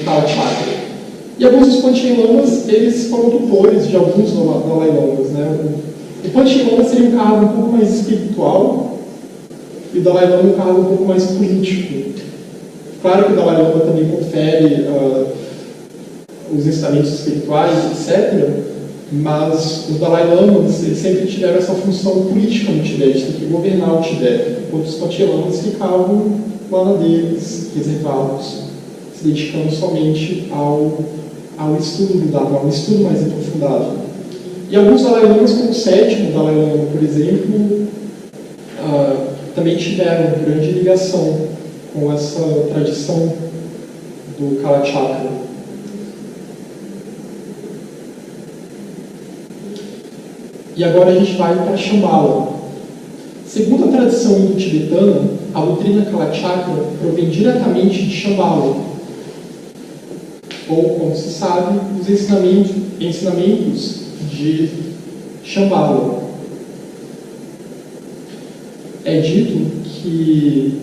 S1: Kalachakra. E alguns dos Panchen Lamas, eles foram tutores de alguns Dalai Lamas, né? O Panchen Lama seria um cargo um pouco mais espiritual e o Dalai Lama um cargo um pouco mais político. Claro que o Dalai Lama também confere os ensinamentos espirituais, etc., mas os Dalai Lamas sempre tiveram essa função política no Tibete, tem que governar o Tibete, enquanto os Panchen Lamas ficavam lá na deles, reservados, se dedicando somente ao estudo do Dharma, ao estudo mais aprofundado. E alguns Dalai Lamas, como o sétimo Dalai Lama, por exemplo, também tiveram grande ligação com essa tradição do Kalachakra. E agora a gente vai para Shambhala. Segundo a tradição indo-tibetana, a doutrina Kalachakra provém diretamente de Shambhala, ou, como se sabe, os ensinamentos de Shambhala. É dito que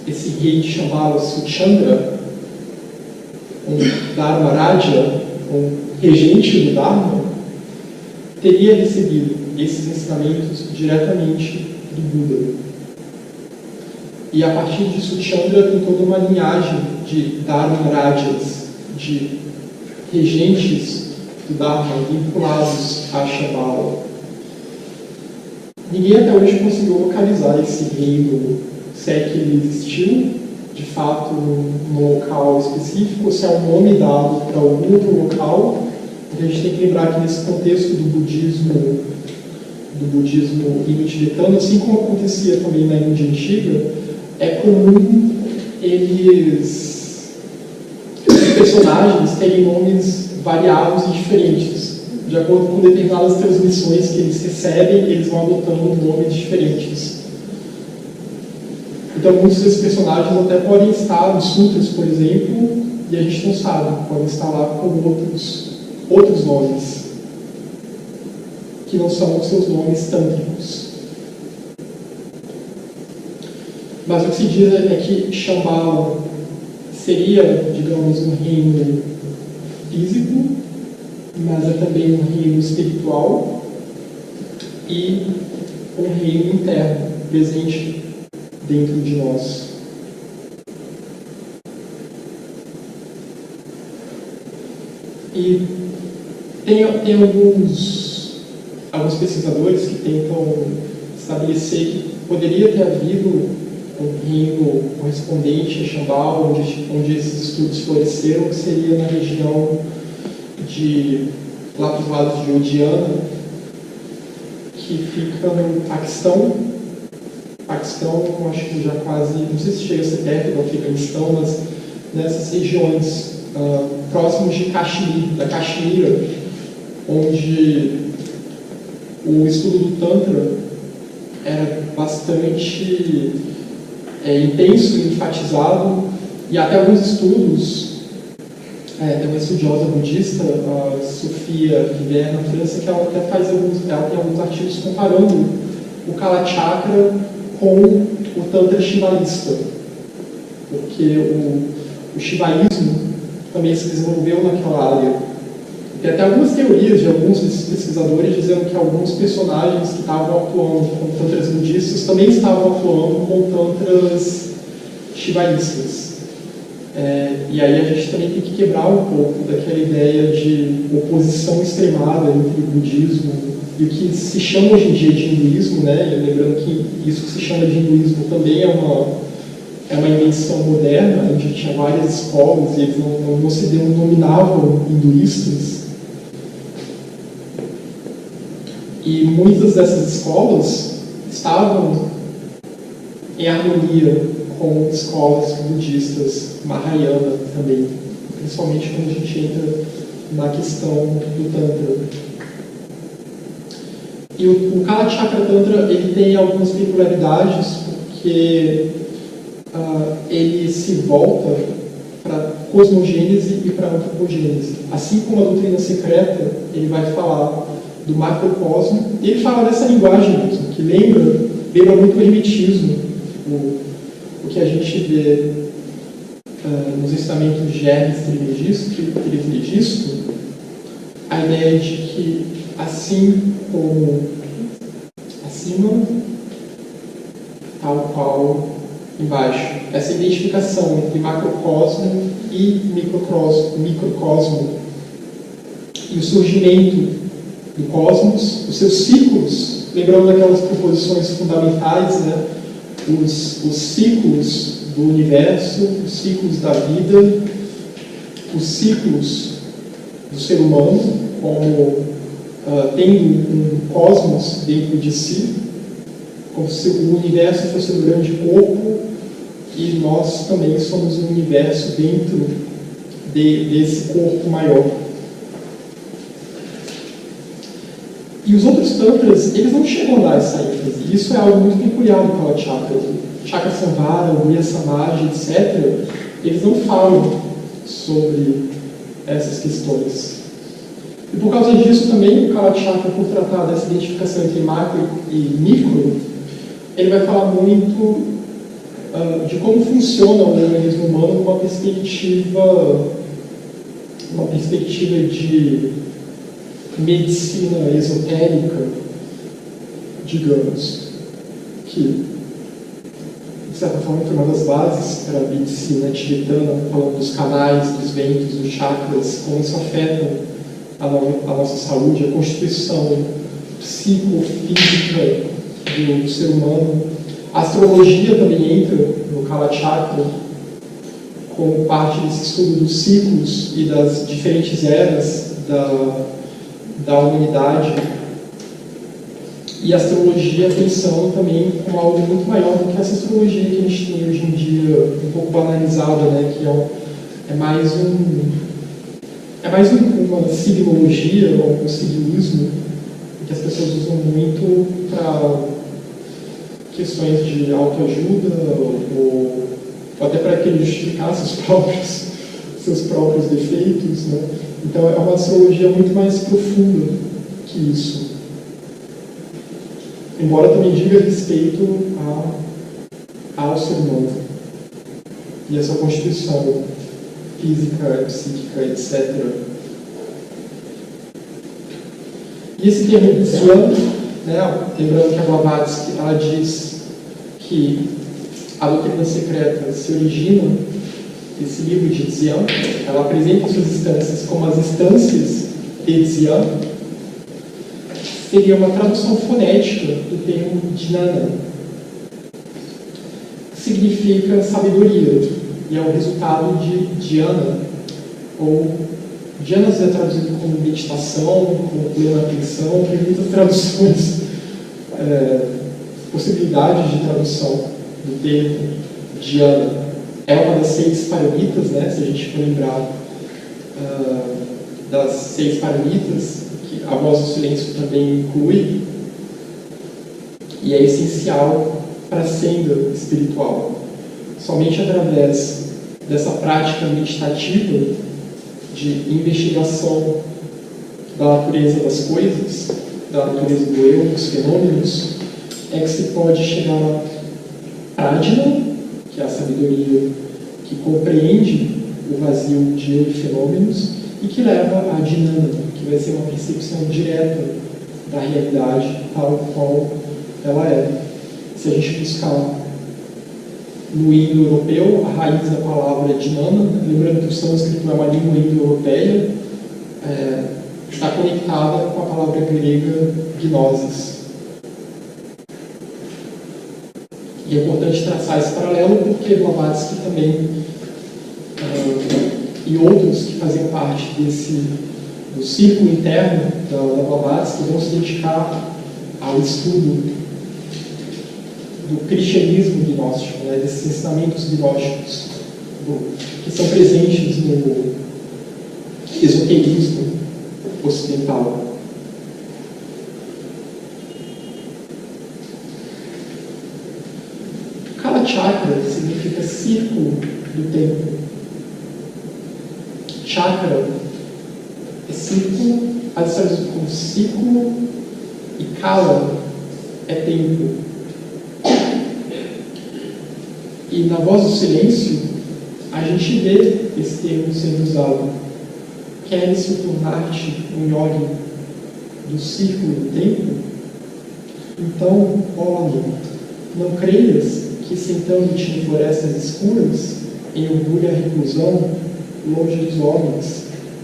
S1: esse rei de Shambhala, Suchandra, um Dharmaraja, um regente do Dharma, teria recebido esses ensinamentos diretamente do Buda. E a partir de Suchandra tem toda uma linhagem de Dharmarajas, de regentes do Dharma vinculados a Shambhala. ninguém até hoje conseguiu localizar esse reino, se é que ele existiu, de fato, num local específico, ou se é um nome dado para algum outro local. A gente tem que lembrar que nesse contexto do budismo ino-tibetano, assim como acontecia também na Índia Antiga, é comum os personagens terem nomes variados e diferentes. De acordo com determinadas transmissões que eles recebem, eles vão adotando nomes diferentes. Então, muitos desses personagens até podem estar nos sutras, por exemplo, e a gente não sabe, podem estar lá com outros nomes, que não são os seus nomes tântricos. Mas o que se diz é que Shambhala seria, digamos, um reino físico, mas é também um reino espiritual e um reino interno, presente dentro de nós. E tem alguns pesquisadores que tentam estabelecer que poderia ter havido um reino correspondente a Shambhala, onde esses estudos floresceram, que seria na região lá para os lados de Odiana, que fica no Paquistão. Paquistão, eu acho que já quase, não sei se chega a ser perto do Afeganistão, mas nessas regiões próximos de Kashmir, da Caxemira, onde o estudo do Tantra era bastante intenso e enfatizado, e até alguns estudos, tem uma estudiosa budista, a Sofia River, na França, que ela até tem alguns artigos comparando o Kala Chakra com o Tantra Shivaísta, porque o Shivaísmo também se desenvolveu naquela área. Tem até algumas teorias de alguns desses pesquisadores dizendo que alguns personagens que estavam atuando com tantras budistas também estavam atuando com tantras shivaístas. E aí a gente também tem que quebrar um pouco daquela ideia de oposição extremada entre o budismo e o que se chama hoje em dia de hinduísmo, né? E lembrando que isso que se chama de hinduísmo também é uma invenção moderna. A gente tinha várias escolas e eles não se denominavam hinduístas. E muitas dessas escolas estavam em harmonia com escolas budistas, Mahayana também, principalmente quando a gente entra na questão do Tantra. E o Kala Chakra Tantra ele tem algumas peculiaridades, porque ele se volta para cosmogênese e para antropogênese. Assim como a doutrina secreta, ele vai falar do macrocosmo, e ele fala dessa linguagem mesmo, que lembra muito o hermetismo, o que a gente vê nos ensinamentos de Hermes Trismegisto, a ideia de que assim como acima, tal qual embaixo. Essa identificação entre macrocosmo e microcosmo e o surgimento do cosmos, os seus ciclos, lembrando daquelas proposições fundamentais, né? Os ciclos do universo, os ciclos da vida, os ciclos do ser humano, como tendo um cosmos dentro de si, como se o universo fosse um grande corpo e nós também somos um universo dentro desse corpo maior. E os outros tantras, eles não chegam a dar essa ênfase. Isso é algo muito peculiar do Kala Chakra. O Chakra Samvara, o Guya Samaji, etc., eles não falam sobre essas questões. E por causa disso também, o Kala Chakra, por tratar dessa identificação entre macro e micro, ele vai falar muito de como funciona o organismo humano numa perspectiva de medicina esotérica, digamos, que, de certa forma, foi uma das bases para a medicina tibetana, falando dos canais, dos ventos, dos chakras, como isso afeta a nossa saúde, a constituição psicofísica do ser humano. A astrologia também entra no Kala Chakra como parte desse estudo dos ciclos e das diferentes eras da humanidade. E a astrologia pensando também como algo muito maior do que essa astrologia que a gente tem hoje em dia, um pouco banalizada, né? Que é mais uma signologia ou um signilismo que as pessoas usam muito para questões de autoajuda ou até para que ele justificasse seus próprios defeitos, né? Então é uma astrologia muito mais profunda que isso. Embora também diga respeito ao ser humano e a sua constituição física, psíquica, etc. E esse termo Dzyan, né, lembrando que a Blavatsky ela diz que a doutrina secreta se origina desse livro de Dzyan, ela apresenta suas instâncias como as instâncias de Dzyan, seria uma tradução fonética do termo Jnana, que significa sabedoria, e é o resultado de Dhyana, ou Dhyana é traduzido como meditação, como plena atenção, tem muitas traduções, possibilidades de tradução do termo Dhyana. É uma das 6 paramitas, né, se a gente for lembrar das 6 paramitas, que a voz do silêncio também inclui, e é essencial para a senda espiritual. Somente através dessa prática meditativa de investigação da natureza das coisas, da natureza do eu, dos fenômenos, é que se pode chegar à Prajna, que é a sabedoria que compreende o vazio de eu e fenômenos, e que leva a Jnana, que vai ser uma percepção direta da realidade tal qual ela é. Se a gente buscar no indo-europeu, a raiz da palavra é Jnana, lembrando que o sânscrito é uma língua indo-europeia, está conectada com a palavra grega gnosis. E é importante traçar esse paralelo porque Blavatsky também e outros que faziam parte do círculo interno da Blavatsky vão se dedicar ao estudo do cristianismo gnóstico, né, desses ensinamentos gnósticos que são presentes no esoterismo ocidental. Kala Chakra significa círculo do tempo. Chakra é círculo, pode ser traduzido como círculo, e Kala é tempo. E na voz do silêncio, a gente vê esse termo sendo usado. Queres se tornar-te um yogi do círculo do tempo? Então, olhe, não creias que sentando-te em florestas escuras, em orgulho e reclusão, longe dos homens,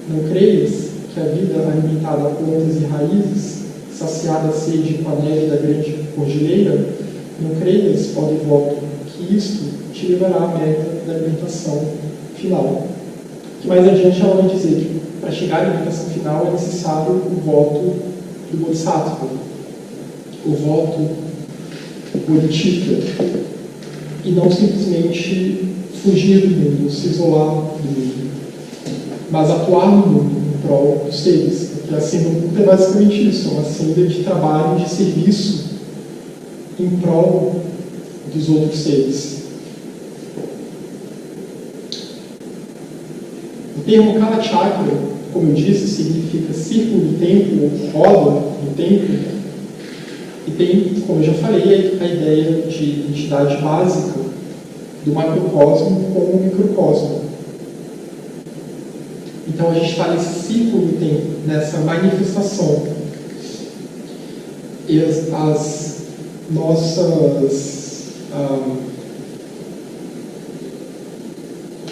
S1: não creias que a vida alimentada a plantas e raízes, saciada a sede com a neve da grande cordilheira, não creias, ó devoto, que isto te levará à meta da alimentação final. Que mais adiante ela vai dizer que para chegar à alimentação final é necessário o voto do Bodhisattva, o voto bodhisattva, e não simplesmente fugir do mundo, se isolar do mundo, mas atuar no mundo em prol dos seres, porque a senda oculta é basicamente isso, é uma senda de trabalho, de serviço em prol dos outros seres. O termo Kala Chakra, como eu disse, significa círculo do tempo, ou roda do tempo, e tem, como eu já falei, a ideia de identidade básica do macrocosmo com o microcosmo. Então a gente está nesse círculo do tempo, nessa manifestação. E as nossas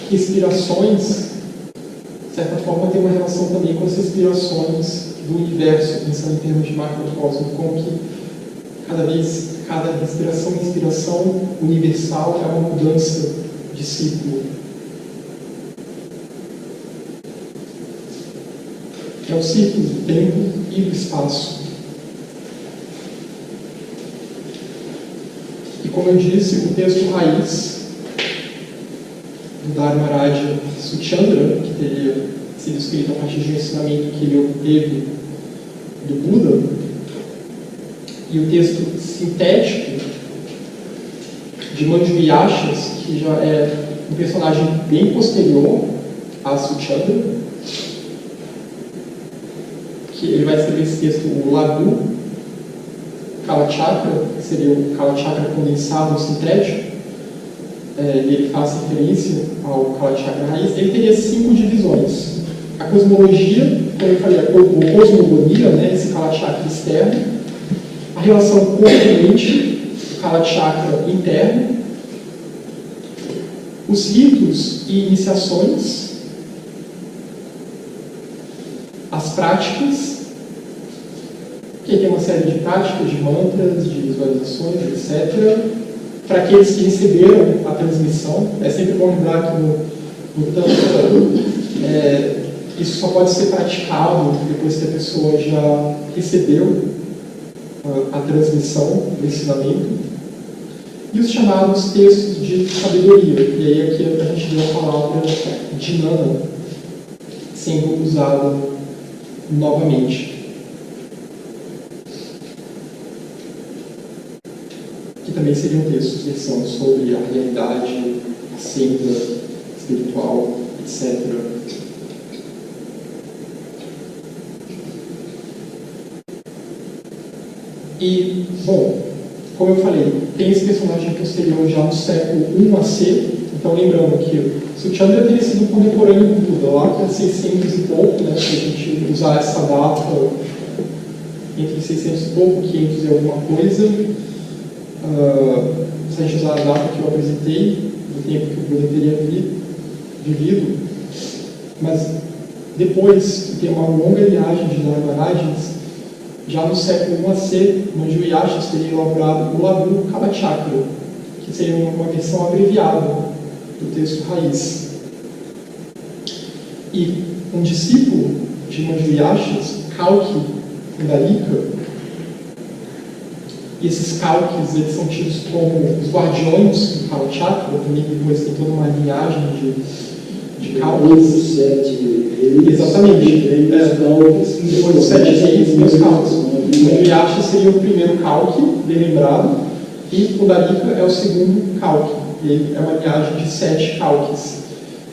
S1: respirações, de certa forma, tem uma relação também com as respirações do universo, pensando em termos de macrocosmo, como que cada respiração e inspiração universal é uma mudança de ciclo. É o ciclo do tempo e do espaço. E como eu disse, o texto raiz do Dharmaraja Suchandra, que teria sido escrito a partir de um ensinamento que ele obteve do Buda, e o texto sintético de Manjushri, que já é um personagem bem posterior a Suchandra, que ele vai escrever esse texto, o Laghu Kalachakra, que seria o Kalachakra condensado sintético, e ele faz referência ao Kalachakra raiz. Ele teria 5 divisões. A cosmologia, como eu falei, a cosmogonia, né, esse Kalachakra externo, a relação corpo-mente, o Kalachakra interno, os ritos e iniciações, as práticas, que tem uma série de práticas, de mantras, de visualizações, etc., para aqueles que receberam a transmissão. É sempre bom lembrar que no Tantra, isso só pode ser praticado depois que a pessoa já recebeu a transmissão do ensinamento. E os chamados textos de sabedoria. E aí aqui a gente vê a palavra Jnana sendo usada novamente. Que também seriam textos versando sobre a realidade, a senda espiritual, etc. E, bom, como eu falei, tem esse personagem posterior já no século I a.C., então lembrando que Suchandra teria sido contemporâneo do Buda, lá para 600 e pouco, né, se a gente usar essa data entre 600 e pouco, 500 e alguma coisa, se a gente usar a data que eu apresentei, do tempo que o Buda teria vivido, mas depois de ter uma longa viagem de Dharmarajas, já no século I a.C., Manjushri teria elaborado o Laghu Kalachakra, que seria uma versão abreviada do texto raiz. E um discípulo de Manjushri, Kalki Pundarika, e esses Kalkis eles são tidos como os guardiões do Kalachakra, também depois tem toda uma linhagem de Kalkis. Exatamente. Depois dos 7 reis tem os Kalkis. Manjushri seria o primeiro Kalki, bem lembrado, e Pundarika é o segundo Kalki. E é uma linhagem de 7 Kalkis.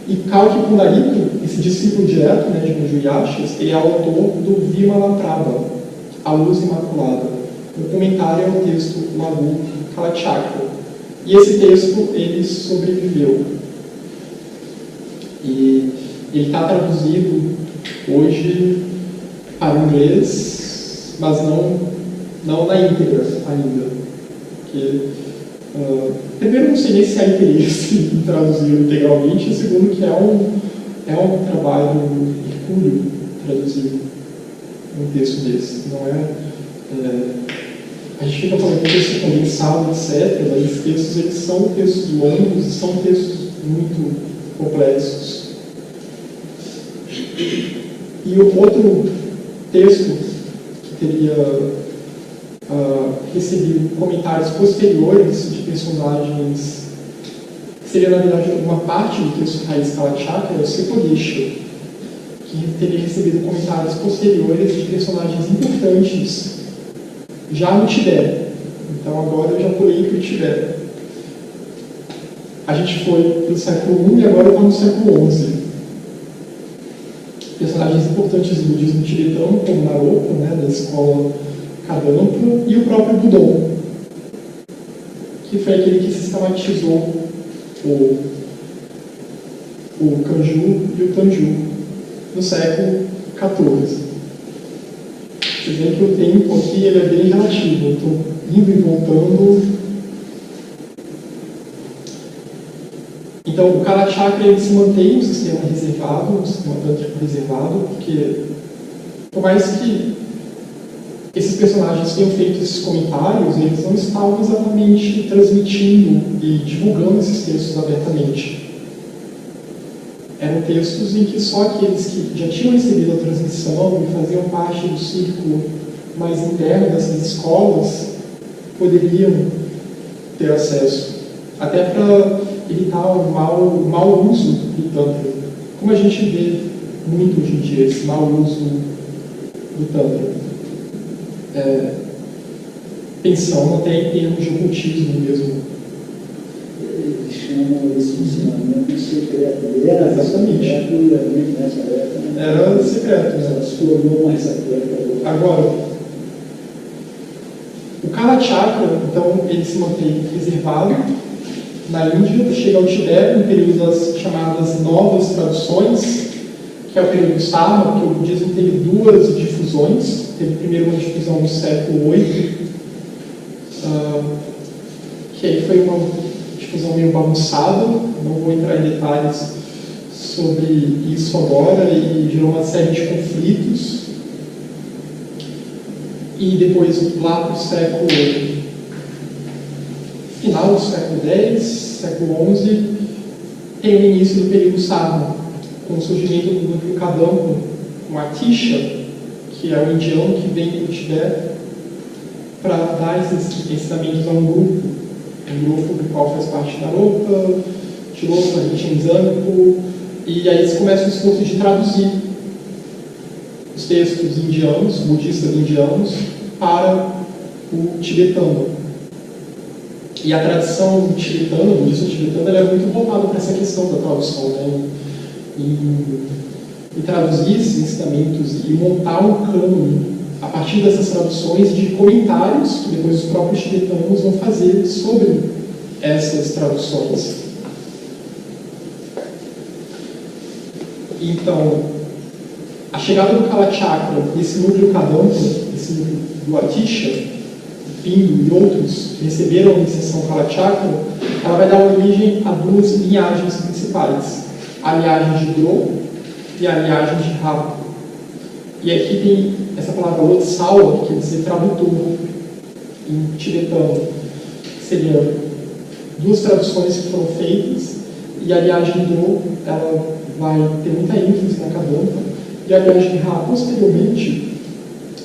S1: E Kalki Pundarika, esse discípulo direto, né, de Manjushri, ele é autor do Vimalaprabha, a luz imaculada. O comentário é o texto Laghu Kalachakra. E esse texto, ele sobreviveu. E ele está traduzido hoje para o inglês, mas não na íntegra ainda. Porque, primeiro, não sei nem se há interesse em traduzir integralmente, e segundo, que é um trabalho hercúleo traduzir um texto desse. Não a gente fica falando de texto condensado, etc., mas esses textos eles são textos longos e são textos muito complexos. E o outro texto que teria recebido comentários posteriores de personagens, que seria na verdade uma parte do texto raiz Kalachakra, é o Sepolisha, que teria recebido comentários posteriores de personagens importantes já no Tibete. Então agora eu já pulei para o Tibete. A gente foi para o século I e agora estamos no século XI. Personagens importantes do budismo tibetano, como Naropa, né, da escola Kadampa, e o próprio Budon, que foi aquele que sistematizou o Kanju e o Tanju no século XIV. Vocês veem que o tempo aqui ele é bem relativo, eu estou indo e voltando. Então, o Kalachakra ele se mantém um sistema reservado, um sistema tântrico reservado, porque, por mais que esses personagens tenham feito esses comentários, eles não estavam exatamente transmitindo e divulgando esses textos abertamente. Eram textos em que só aqueles que já tinham recebido a transmissão e faziam parte do círculo mais interno dessas escolas poderiam ter acesso, até para evitar o mau uso do Tantra. Como a gente vê muito hoje em dia, esse mau uso do Tantra. Pensando até em termos de ocultismo mesmo.
S2: Eles chamam esse ensinamento de secreto. Era
S1: exatamente
S2: secreto nessa época.
S1: Era secreto, né?
S2: Ela se tornou mais secreta.
S1: Agora, o Kala Chakra, então, ele se mantém preservado na Índia, chega ao Tibete no período das chamadas novas traduções, que é o período Sarma, porque o budismo teve duas difusões. Teve primeiro uma difusão no século VIII, que aí foi uma difusão meio bagunçada, não vou entrar em detalhes sobre isso agora, e gerou uma série de conflitos. E depois, lá para o final do século X, século XI, tem o início do período Sarma, com o surgimento do núcleo Kadampa, com Atisha, que é o indiano que vem para o Tibete para dar esses ensinamentos a um grupo do qual faz parte Naropa, Tilopa, Rinchen, e aí eles começam o esforço de traduzir os textos indianos, budistas indianos, para o tibetano. E a tradição tibetana, o budismo tibetano, ela é muito voltada para essa questão da tradução, né? E traduzir esses ensinamentos e montar um cânone a partir dessas traduções de comentários que depois os próprios tibetanos vão fazer sobre essas traduções. Então, a chegada do Kala Chakra, esse núcleo Kadampa, esse núcleo do Atisha, Pindu e outros que receberam a iniciação Kala Chakra, ela vai dar origem a duas linhagens principais: a linhagem de Dro e a linhagem de Ra. E aqui tem essa palavra Lotsawa, que quer dizer tradutor em tibetano. Seriam duas traduções que foram feitas, e a linhagem de Dro, ela vai ter muita ênfase na Kadampa, e a linhagem de Ra, posteriormente,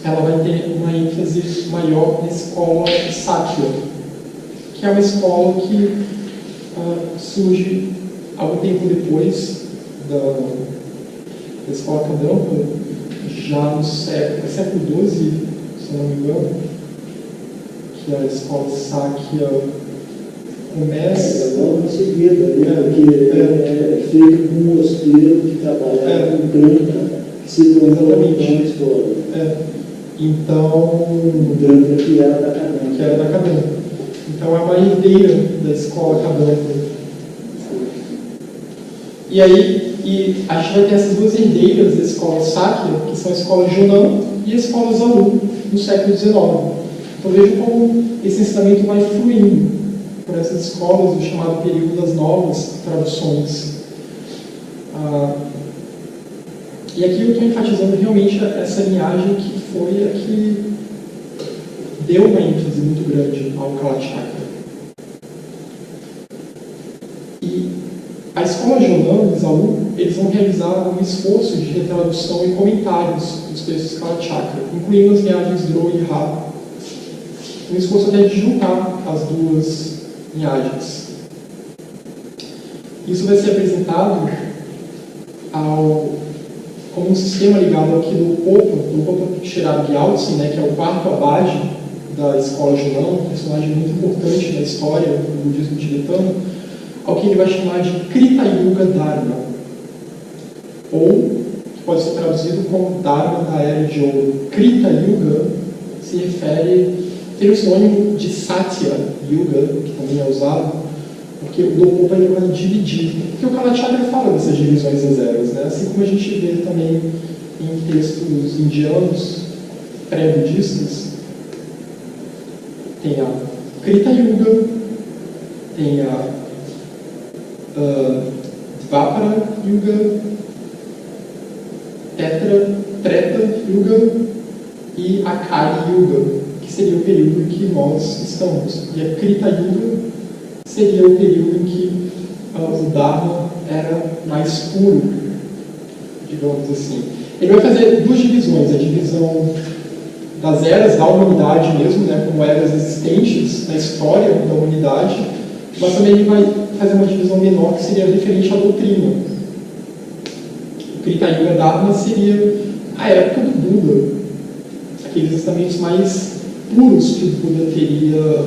S1: ela vai ter uma ênfase maior na escola Sakya, que é uma escola que surge algum tempo depois da escola Kadampa, já no século XII, se não me engano, que a escola Sakya começa.
S2: Logo em seguida, porque é feito com um mosteiro que trabalhava com Tantra, que se tornou uma escola.
S1: Então,
S2: Tantra que era da Kadampa.
S1: Então é uma herdeira da escola Kadampa. E aí, a gente vai ter essas duas herdeiras da escola Sakya, que são a escola Junan e a escola Zalu, no século XIX. Então veja como esse ensinamento vai fluindo por essas escolas, do chamado período das novas traduções. E aqui eu estou enfatizando realmente essa linhagem que foi a que deu uma ênfase muito grande ao Kala Chakra. E a escola Jonan e Zalu, eles vão realizar um esforço de retradução e comentários dos textos Kala Chakra, incluindo as linhagens Dro e Ra, um esforço até de juntar as duas linhagens. Isso vai ser apresentado como um sistema ligado aqui do Popa Sherab Gyaltsen, né, que é o quarto abade da escola Jonan, um personagem muito importante na história do budismo tibetano, ao que ele vai chamar de Krita Yuga Dharma, ou que pode ser traduzido como Dharma da Era de Ouro. Krita Yuga se refere, tem o sinônimo de Satya Yuga, que também é usado, porque o Dopopa ele vai dividir, porque o Kala Chakra fala dessas divisões das eras, né? Assim como a gente vê também em textos indianos pré-budistas, tem a Krita Yuga, tem a Dvapara Yuga, Treta Yuga e e a Kali Yuga, que seria o período em que nós estamos. E a Krita Yuga seria o período em que o Dharma era mais puro, digamos assim. Ele vai fazer duas divisões, a divisão das eras da humanidade mesmo, né, como eras existentes na história da humanidade, mas também ele vai fazer uma divisão menor que seria referente à doutrina. O Krita Yuga Dharma seria a época do Buda, aqueles ensinamentos mais puros que o Buda teria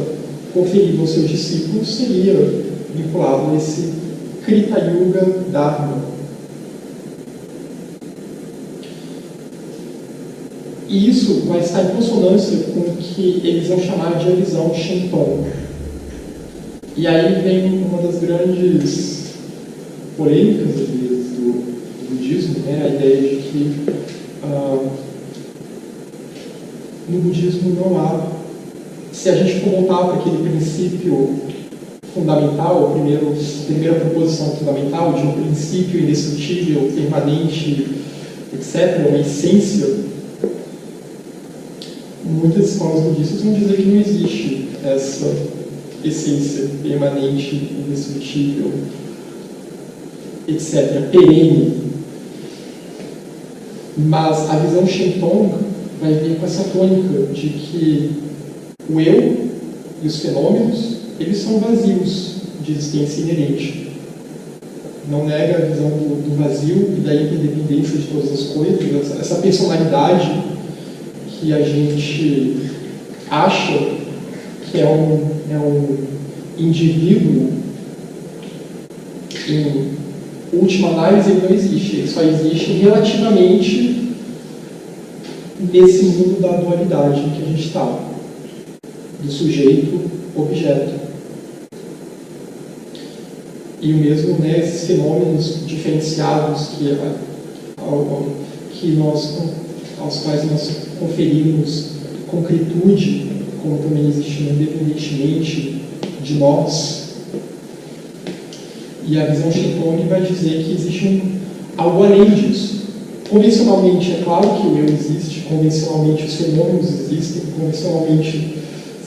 S1: conferido aos seus discípulos seria vinculado a esse Krita Yuga Dharma. E isso vai estar em consonância com o que eles vão chamar de a visão Shenton. E aí vem uma das grandes polêmicas do budismo, né? A ideia de que no budismo não há, se a gente for voltar para aquele princípio fundamental, a primeira proposição fundamental de um princípio indestrutível, permanente, etc., uma essência, muitas escolas budistas vão dizer que não existe essa essência permanente, indestrutível, etc., perene. Mas a visão Shenton vai vir com essa tônica de que o eu e os fenômenos, eles são vazios de existência inerente. Não nega a visão do vazio e da interdependência de todas as coisas, essa personalidade que a gente acha que é um indivíduo, em última análise, ele não existe. Ele só existe relativamente nesse mundo da dualidade em que a gente está, do sujeito-objeto. E o mesmo, né, esses fenômenos diferenciados aos quais nós conferimos concretude, como também existiam independentemente de nós. E a visão Shenton vai dizer que existe algo além disso. Convencionalmente, é claro que o eu existe, convencionalmente os fenômenos existem, convencionalmente,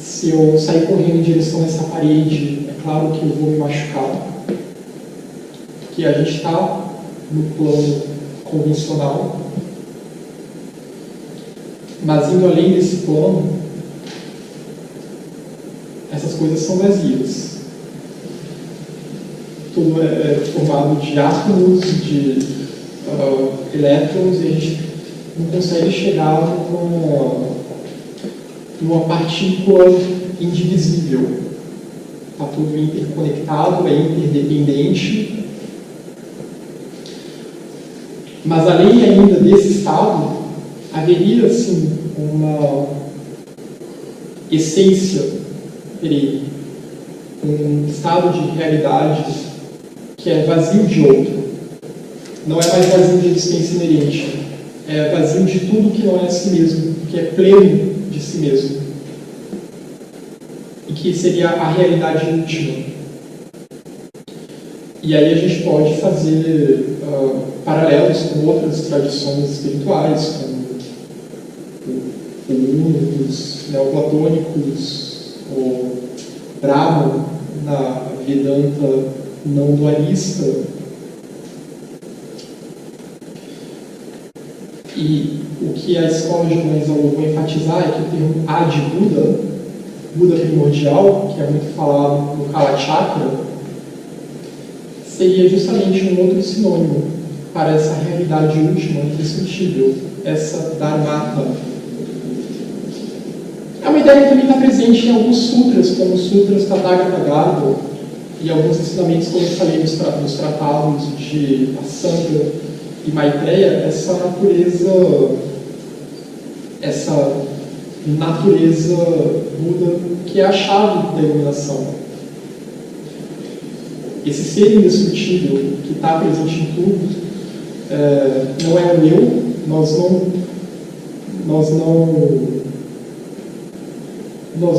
S1: se eu sair correndo em direção a essa parede, é claro que eu vou me machucar. Porque a gente está no plano convencional. Mas indo além desse plano, essas coisas são vazias. Tudo é formado de átomos, de elétrons, e a gente não consegue chegar numa partícula indivisível. Está tudo interconectado, é interdependente. Mas além ainda desse estado, haveria, assim, uma essência perene, um estado de realidade que é vazio de outro. Não é mais vazio de existência inerente, é vazio de tudo que não é si mesmo, que é pleno de si mesmo. E que seria a realidade última. E aí a gente pode fazer paralelos com outras tradições espirituais, como os neoplatônicos, o Brahma, na Vedanta não dualista. E o que a escola de Gonzalo vou enfatizar é que o termo Adi Buda, Buda primordial, que é muito falado no Kala Chakra, seria justamente um outro sinônimo para essa realidade última, indiscutível, essa Dharmata. É uma ideia que também está presente em alguns sutras, como os sutras Tathagata Garbha, e alguns ensinamentos, como eu falei, nos tratados de Asanga e Maitreya, essa natureza Buda, que é a chave da iluminação. Esse ser indestrutível que está presente em tudo não é o eu, nós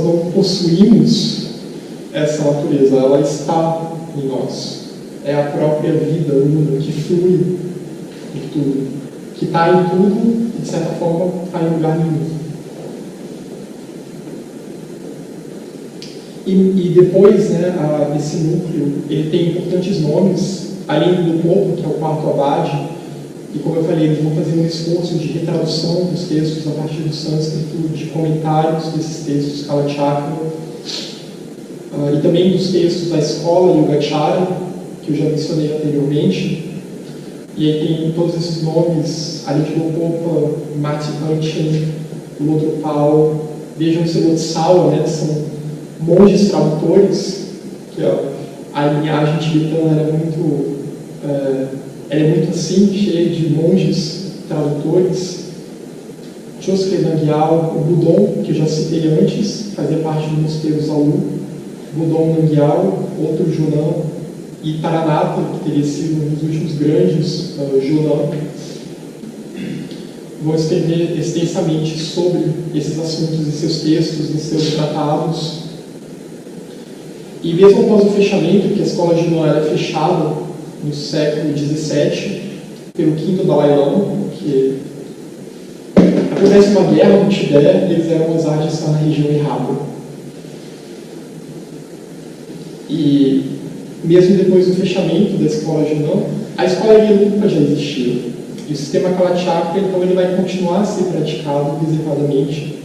S1: não possuímos essa natureza, ela está em nós. É a própria vida una que flui em tudo, que está em tudo e, de certa forma, está em lugar nenhum. E depois, né, esse núcleo, ele tem importantes nomes, além do povo, que é o quarto abade, e como eu falei, eles vão fazer um esforço de retradução dos textos a partir do sânscrito, de comentários desses textos, Kalachakra, e também dos textos da escola Yogacara, que eu já mencionei anteriormente. E aí tem todos esses nomes, além de Lopopa, Mathivanchan, Lodrupal, vejam esse Lodsawa, né, que são monges tradutores, que a linhagem tibetana é muito assim, cheia de monges tradutores. Choskle Nangyal, o Budon, que eu já citei antes, fazia parte do mosteiro Zaulu, Budon Nangyal, outro Jonan, e Taranata, que teria sido um dos últimos grandes Jonan, vão escrever extensamente sobre esses assuntos em seus textos, em seus tratados. E mesmo após o fechamento, que a escola de Jonan era fechada no século XVII, pelo quinto Dalai Lama, porque acontece uma guerra no Tibete e eles eram ousados de estar na região errada. E mesmo depois do fechamento da escola Jonan, a escola Gelugpa já existia. E o sistema Kalachakra, então, ele vai continuar a ser praticado reservadamente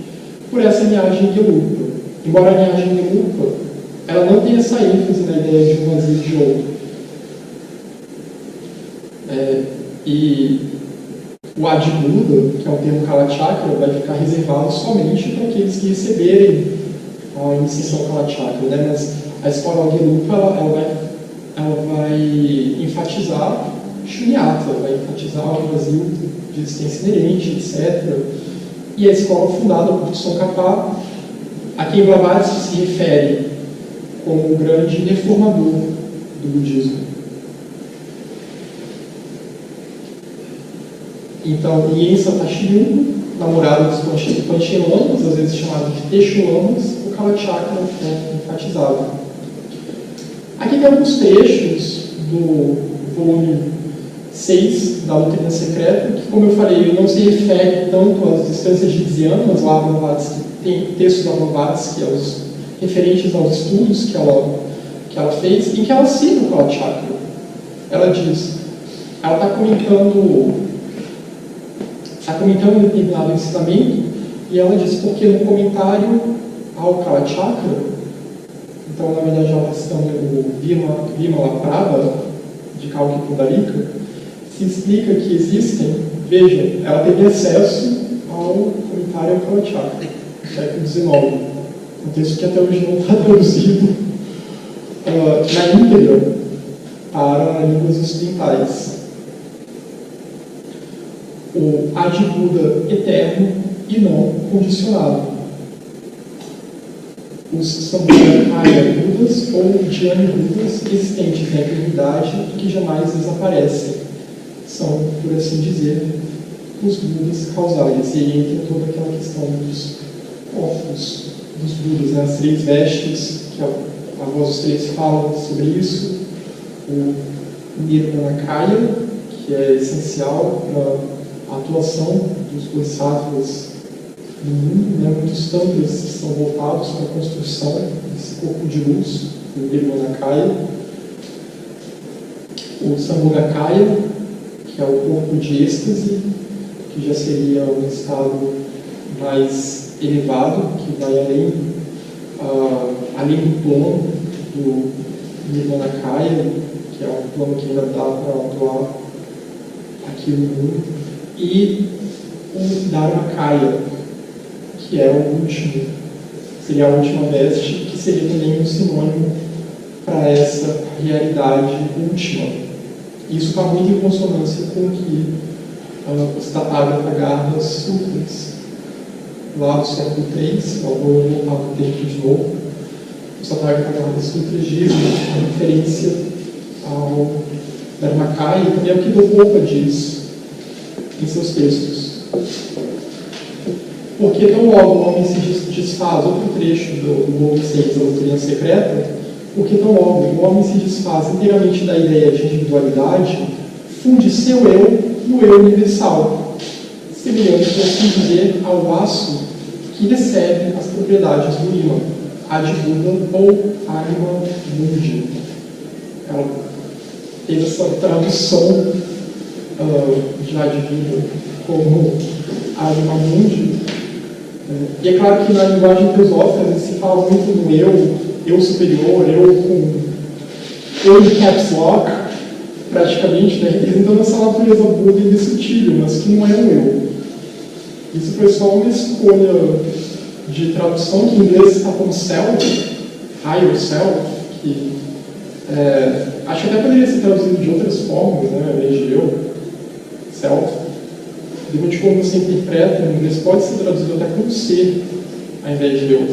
S1: por essa linhagem Gelugpa. Embora a linhagem Gelugpa, ela não tenha essa ênfase na ideia de um vazio de outro. E o Adi-Buda, que é o termo Kalachakra, vai ficar reservado somente para aqueles que receberem a iniciação Kalachakra, né? Mas a escola Gelugpa, ela vai enfatizar Shunyata, vai enfatizar o vazio de existência inerente, etc. E a escola fundada por Tsongkhapa, a quem Blavatsky se refere como o grande reformador do budismo. Então, Nyensa Tachiryundo, namorado dos Panchen Lamas, às vezes chamado de Teixo Lamas, o Kalachakra é enfatizado. Aqui tem alguns trechos do volume 6 da Doutrina Secreta, que, como eu falei, não se refere tanto às instâncias gidsianas, lá Blavatsky tem textos da Blavatsky referentes aos estudos que ela fez, em que ela cita o Kalachakra. Ela está comentando um determinado ensinamento, e ela diz, porque no comentário ao Kalachakra, então na verdade ela está citando o Vimalaprabha, de Kalki Pundarika, se explica que existem, vejam, ela teve acesso ao comentário ao Kalachakra, no século XIX, um texto que até hoje não está traduzido na íntegra para línguas ocidentais. O Adi-Buda eterno e não condicionado. Os Sambhogakaya Budas ou Dhyani Budas existentes na eternidade e que jamais desaparecem. São, por assim dizer, os Budas causais. E aí entra toda aquela questão dos corpos dos Budas, né? As três vestes, que a voz dos três fala sobre isso. O Nirmanakaya, que é essencial para a atuação dos bodhisattvas no mundo, né? Muitos tantras são voltados para a construção desse corpo de luz, o Nirmanakaya. O Sambhogakaya, que é o corpo de êxtase, que já seria um estado mais elevado, que vai além do plano do Nirmanakaya, que é um plano que ainda dá para atuar aqui no mundo. E o Dharmakaya, que é o último, seria a última veste, que seria também um sinônimo para essa realidade última. Isso está muito em consonância com o que os Tathagata Sutras, lá do século III, eu vou voltar no tempo de novo, os Tathagata Sutras dizem a referência ao Dharmakaya, e também é o que Dopopa diz em seus textos. Porque tão logo o homem se desfaz, outro trecho do volume 6 da Doutrina Secreta, porque tão logo o homem se desfaz inteiramente da ideia de individualidade, funde seu eu no eu universal, semelhante, por assim dizer, ao vaso que recebe as propriedades do ímã. Adi-Buddha ou Anima Mundi. Ela fez essa tradução de Adi-Buddha como Anima Mundi. E é claro que na linguagem teosófica às vezes se fala muito no eu superior, eu em caps lock, praticamente, né, representando essa natureza Buda indestrutível, mas que não é um eu. Isso foi só uma escolha de tradução, que em inglês está como self, higher self, que acho que até poderia ser traduzido de outras formas, né, ao invés de eu, self. Depois de como você interpreta, em inglês pode ser traduzido até como ser, ao invés de eu.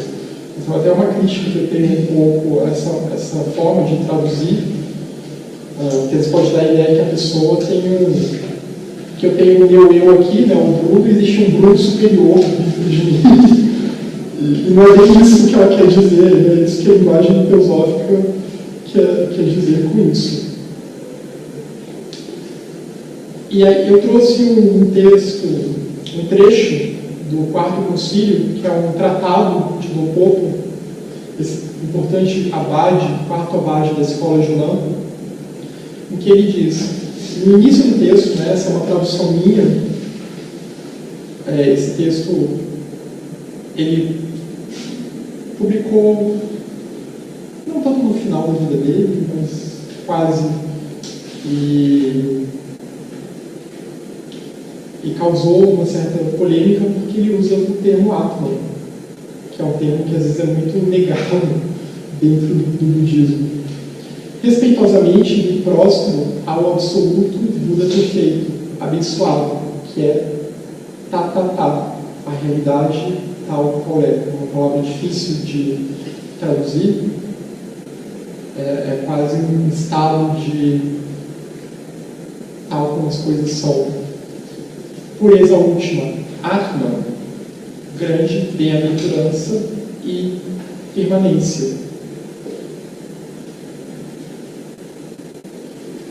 S1: Então, até uma crítica que eu tenho um pouco a essa forma de traduzir, que eles podem dar a ideia que a pessoa tem que eu tenho o meu eu aqui, né, o Bruno, e existe um Bruno superior dentro de mim. E não é bem isso que ela quer dizer, é isso que a linguagem teosófica quer dizer com isso. E aí eu trouxe um texto, um trecho do Quarto Concílio, que é um tratado de Lopopo, esse importante abade, quarto abade da escola Junã, em que ele diz, no início do texto, né, essa é uma tradução minha, esse texto ele publicou, não tanto no final da vida dele, mas quase, e causou uma certa polêmica porque ele usa o termo Atman, que é um termo que às vezes é muito negado dentro do budismo. Respeitosamente e próximo ao absoluto Buda perfeito, abençoado, que é Tatatá, a realidade tal qual é. Uma palavra difícil de traduzir, é quase um estado de tal como as coisas são. Pureza última, Atman, grande bem-aventurança e permanência.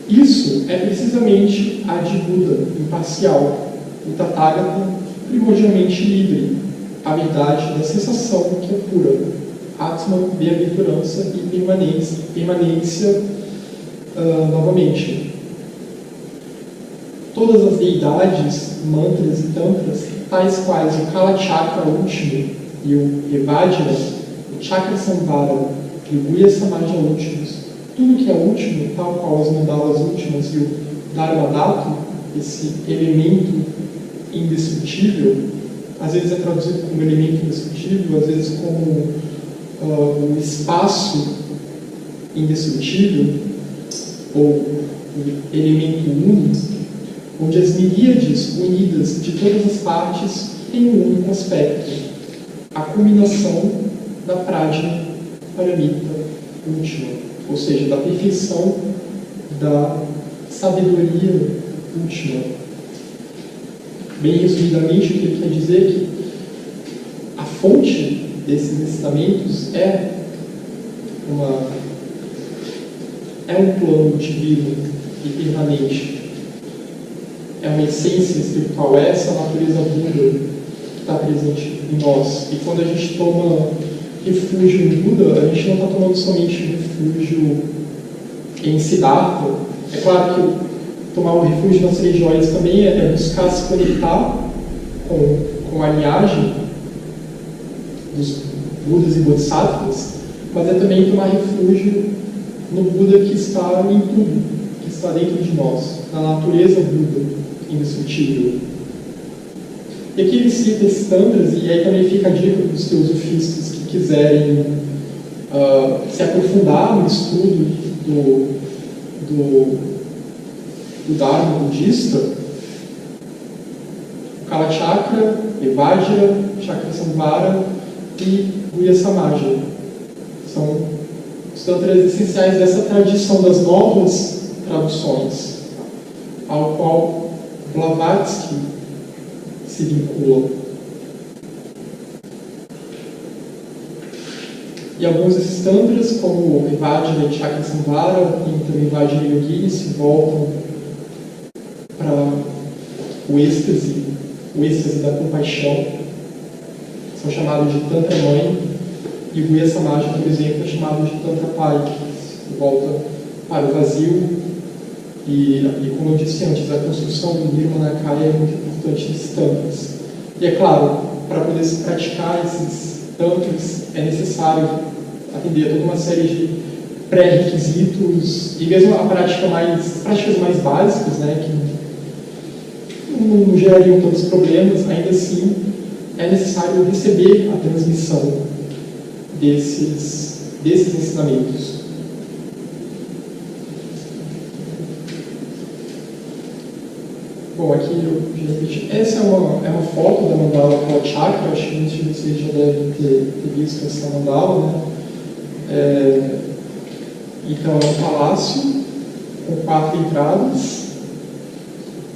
S1: Isso é precisamente a de Buda, imparcial, o Tathagata, primordialmente livre, a verdade da sensação que é pura, Atman, bem-aventurança e permanência novamente. Todas as deidades, mantras e tantras, tais quais o Kala Chakra último e o Evajra, o Chakra Samvara e o Guhya Samaja últimos, tudo que é último, tal qual as mandalas últimas e o Dharmadhatu, esse elemento indestrutível, às vezes é traduzido como elemento indestrutível, às vezes como o espaço indestrutível, ou o elemento único, onde as miríades unidas de todas as partes têm um único aspecto, a culminação da Prajna Paramita última, ou seja, da perfeição da sabedoria última. Bem resumidamente, o que ele quer dizer é que a fonte desses ensinamentos é um plano divino e permanente. É uma essência espiritual, é essa natureza Buda que está presente em nós. E quando a gente toma refúgio em Buda, a gente não está tomando somente refúgio em Siddhartha. É claro que tomar um refúgio nas religiões também é buscar se conectar com a linhagem dos Budas e Bodhisattvas, mas é também tomar refúgio no Buda que está em tudo, que está dentro de nós, na natureza Buda indestrutível. E aqui ele cita esses tantras, e aí também fica a dica para os teosofistas que quiserem se aprofundar no estudo do Dharma budista. Kala Chakra, Evajra, Chakra Samvara e Guhya Samaja. São os tantras essenciais dessa tradição das novas traduções, ao qual Blavatsky se vincula. E alguns desses tantras, como Evajra e Chakra Samvara, e também Vajra Yogini, se voltam para o êxtase da compaixão. São chamados de Tantra Mãe, E o Guya Samaja, por exemplo, é chamado de Tantra Pai, que volta para o vazio. E como eu disse antes, a construção do Nirmanakaya é muito importante nesses tantras. E é claro, para poder se praticar esses tantras, é necessário atender a toda uma série de pré-requisitos, e mesmo a práticas mais básicas, né, que não gerariam tantos problemas, ainda assim é necessário receber a transmissão desses ensinamentos. Bom, aqui eu já repeti. Essa é uma foto da mandala Kalachakra, acho que muitos de vocês já devem ter visto essa mandala, né? Então é um palácio com 4 entradas,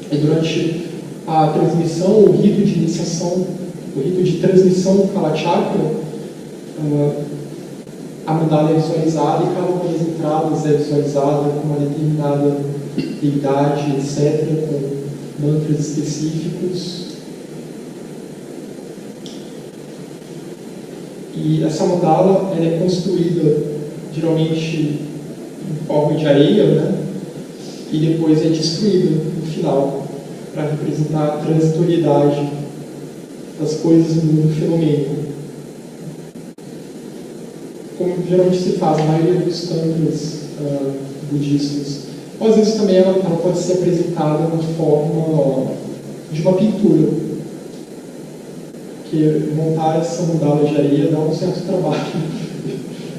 S1: e durante a transmissão, o rito de iniciação, o rito de transmissão do Kalachakra, a mandala é visualizada e cada uma das entradas é visualizada com uma determinada deidade, etc., com mantras específicos. E essa mandala ela é construída geralmente em forma de areia, né? E depois é destruída no final, para representar a transitoriedade das coisas no mundo fenomênico. Como geralmente se faz na maioria dos tantras budistas. Ou às vezes também ela pode ser apresentada na forma de uma pintura, porque montar essa mandala de areia dá um certo trabalho.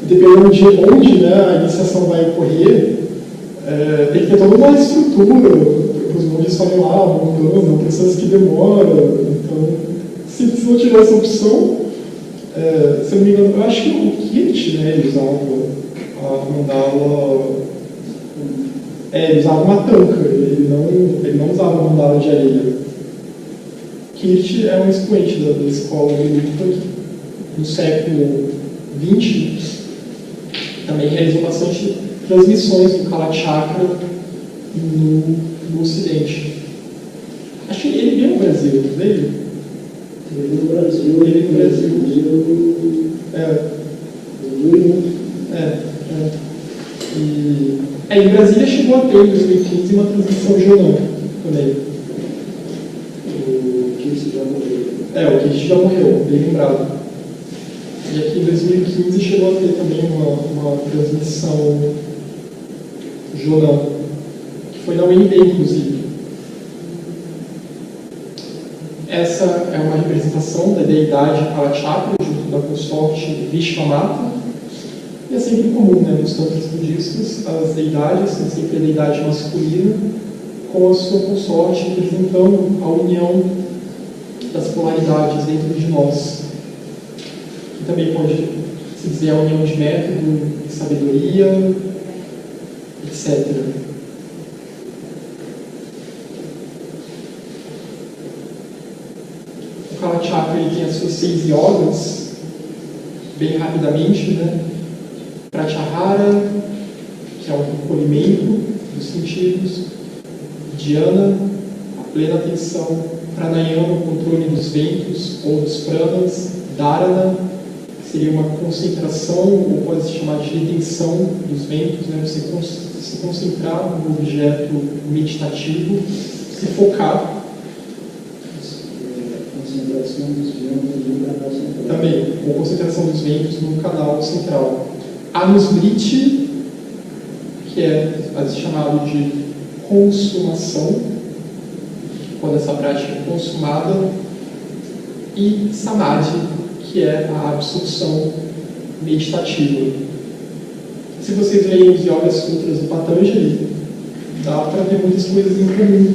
S1: Dependendo de onde, né, a iniciação vai ocorrer, tem que ter toda uma estrutura, os monges falam lá, montando, pessoas que demoram. Então, se não tiver essa opção, se eu não me engano, eu acho que o Kirti, né, ele usava a mandala, ele usava uma tanca, ele não usava a mandala de areia. Kirti é um expoente da escola de luta, no século XX, também realizou bastante transmissões do Kalachakra no Ocidente. Acho que ele veio no Brasil, não veio?
S2: Ele no Brasil.
S1: E em Brasília chegou a ter, em 2015, uma transmissão jornal também.
S2: O Kirti já morreu.
S1: O Kirti já morreu, bem lembrado. E aqui em 2015 chegou a ter também uma transmissão jornal, que foi na UNB, inclusive. Essa é uma representação da deidade Kalachakra, junto da consorte Vishvamata. E é sempre comum, né, nos tantras budistas, as deidades são sempre a deidade masculina com a sua consorte, representando a união das polaridades dentro de nós. Que também pode se dizer a união de método, de sabedoria, etc. O Kalachakra ele tem as suas 6 yogas, bem rapidamente, né? Pratyahara, que é o recolhimento dos sentidos, Dhyana, a plena atenção, Pranayama, o controle dos ventos ou dos pranas, Dharana, que seria uma concentração, ou pode se chamar de retenção dos ventos, né? Você se concentrar no objeto meditativo, se focar.
S2: Concentração dos ventos no canal central.
S1: Também, ou concentração dos ventos no canal central. Anusmriti, que é chamado de consumação, quando essa prática é consumada, e Samadhi, que é a absorção meditativa. Se vocês lerem os Yoga Sutras do Patanjali, dá para ver muitas coisas em comum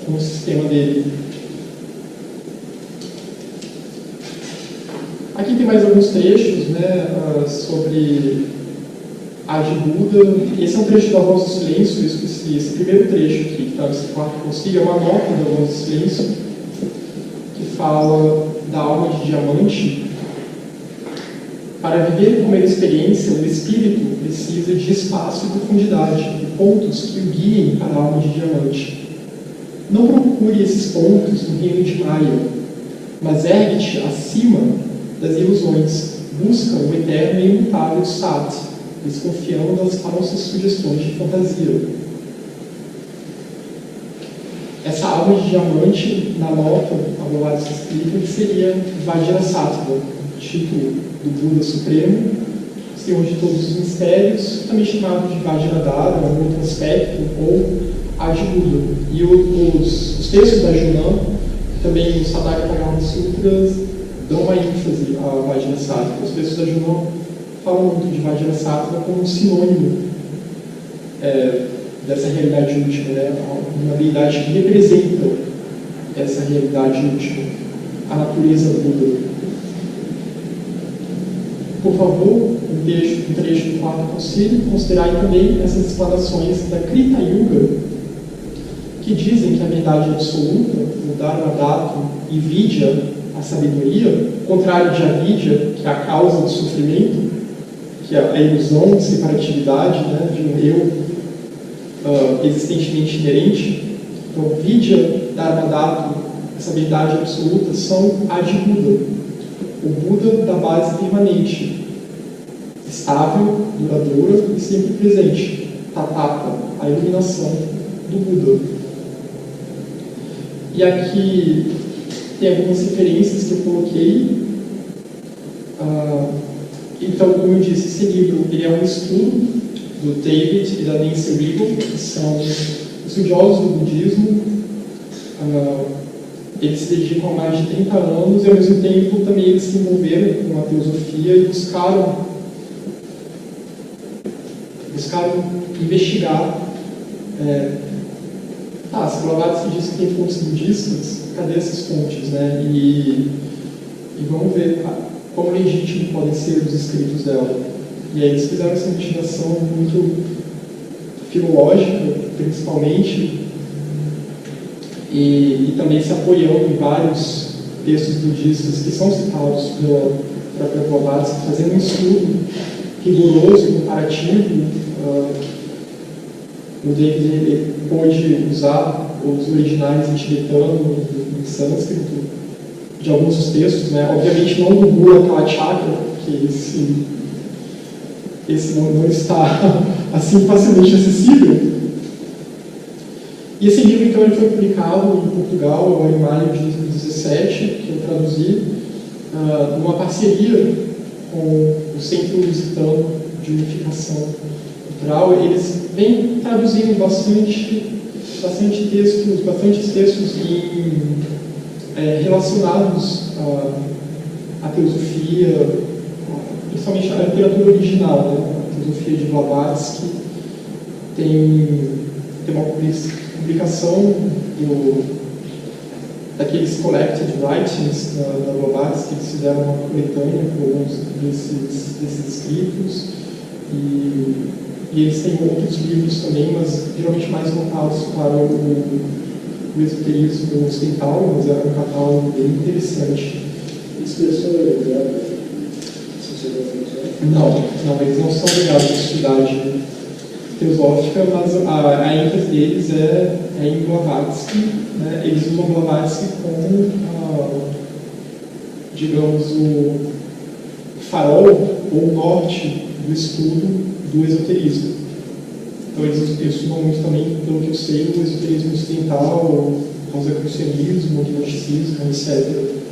S1: com o sistema dele. Aqui tem mais alguns trechos, né, sobre Adi Buda. Esse é um trecho da Voz do Silêncio, eu esqueci. Esse primeiro trecho aqui, que está nesse quarto concílio, é uma nota da Voz do Silêncio, que fala da alma de diamante. Para viver como experiência, o espírito precisa de espaço e profundidade, de pontos que o guiem para a alma de diamante. Não procure esses pontos no reino de Maya, mas ergue-te acima das ilusões, buscam o eterno e imutável Sat, desconfiando das falsas sugestões de fantasia. Essa árvore de diamante, na nota, a Blavatsky explica que seria Vajrasattva, título do Buda Supremo, Senhor de todos os mistérios, também chamado de Vajradhara, um outro aspecto, ou Adi-Buda. E os textos da Junam, também os Saddharma Sutras, dão uma ênfase a Vajrasattva. Os textos da Junam falam muito de Vajrasattva como um sinônimo dessa realidade última, né? Uma deidade que representa essa realidade última, a natureza Buda. Por favor, um trecho do quarto concílio, considerai também essas explanações da Krita Yuga, que dizem que a verdade absoluta, o Dharma-dhatu e Vidya, a sabedoria, contrário de Avidya, que é a causa do sofrimento, que é a ilusão de separatividade, né, de um eu existentemente inerente. Então, Vidya, Dharma-dhatu, essa verdade absoluta, são Adi-Buda, o Buda da base permanente, estável, duradoura e sempre presente, Tathata, a iluminação do Buda. E aqui tem algumas referências que eu coloquei. Então, como eu disse, esse livro ele é um estudo do David e da Nancy Regal, que são estudiosos do budismo. Eles se dedicam há mais de 30 anos e, ao mesmo tempo, também eles se envolveram com a teosofia e buscaram investigar. Se Blavatsky diz que tem fontes budistas, cadê essas fontes, né? E vamos ver como legítimos podem ser os escritos dela. E aí eles fizeram essa investigação muito filológica, principalmente, e também se apoiando em vários textos budistas que são citados pela própria Blavatsky, fazendo um estudo rigoroso e comparativo. O David pôde usar os originais em tibetano, em sânscrito, de alguns dos textos, né? Obviamente não do Gula Kalachakra, porque esse não está assim facilmente acessível. E esse livro, então, ele foi publicado em Portugal, agora em maio de 2017, que eu traduzi, numa parceria com o Centro Lusitano de Unificação Cultural. Eles vêm traduzindo bastantes textos relacionados à teosofia, principalmente à literatura original, né? A teosofia de Blavatsky. Tem uma publicação daqueles collected writings da Blavatsky, que eles fizeram uma coletânea com alguns desses escritos, e eles têm outros livros também, mas geralmente mais voltados para o esoterismo ocidental, mas é um catálogo bem interessante.
S2: Expressão ligada?
S1: Não, eles não são ligados à sociedade teosófica, mas a ênfase deles é em Blavatsky, né? Eles usam Blavatsky como, digamos, o farol ou o norte do estudo do esoterismo. Então eles estudam muito também, pelo que eu sei, o esoterismo ocidental, o rosacrucianismo, o gnosticismo, etc.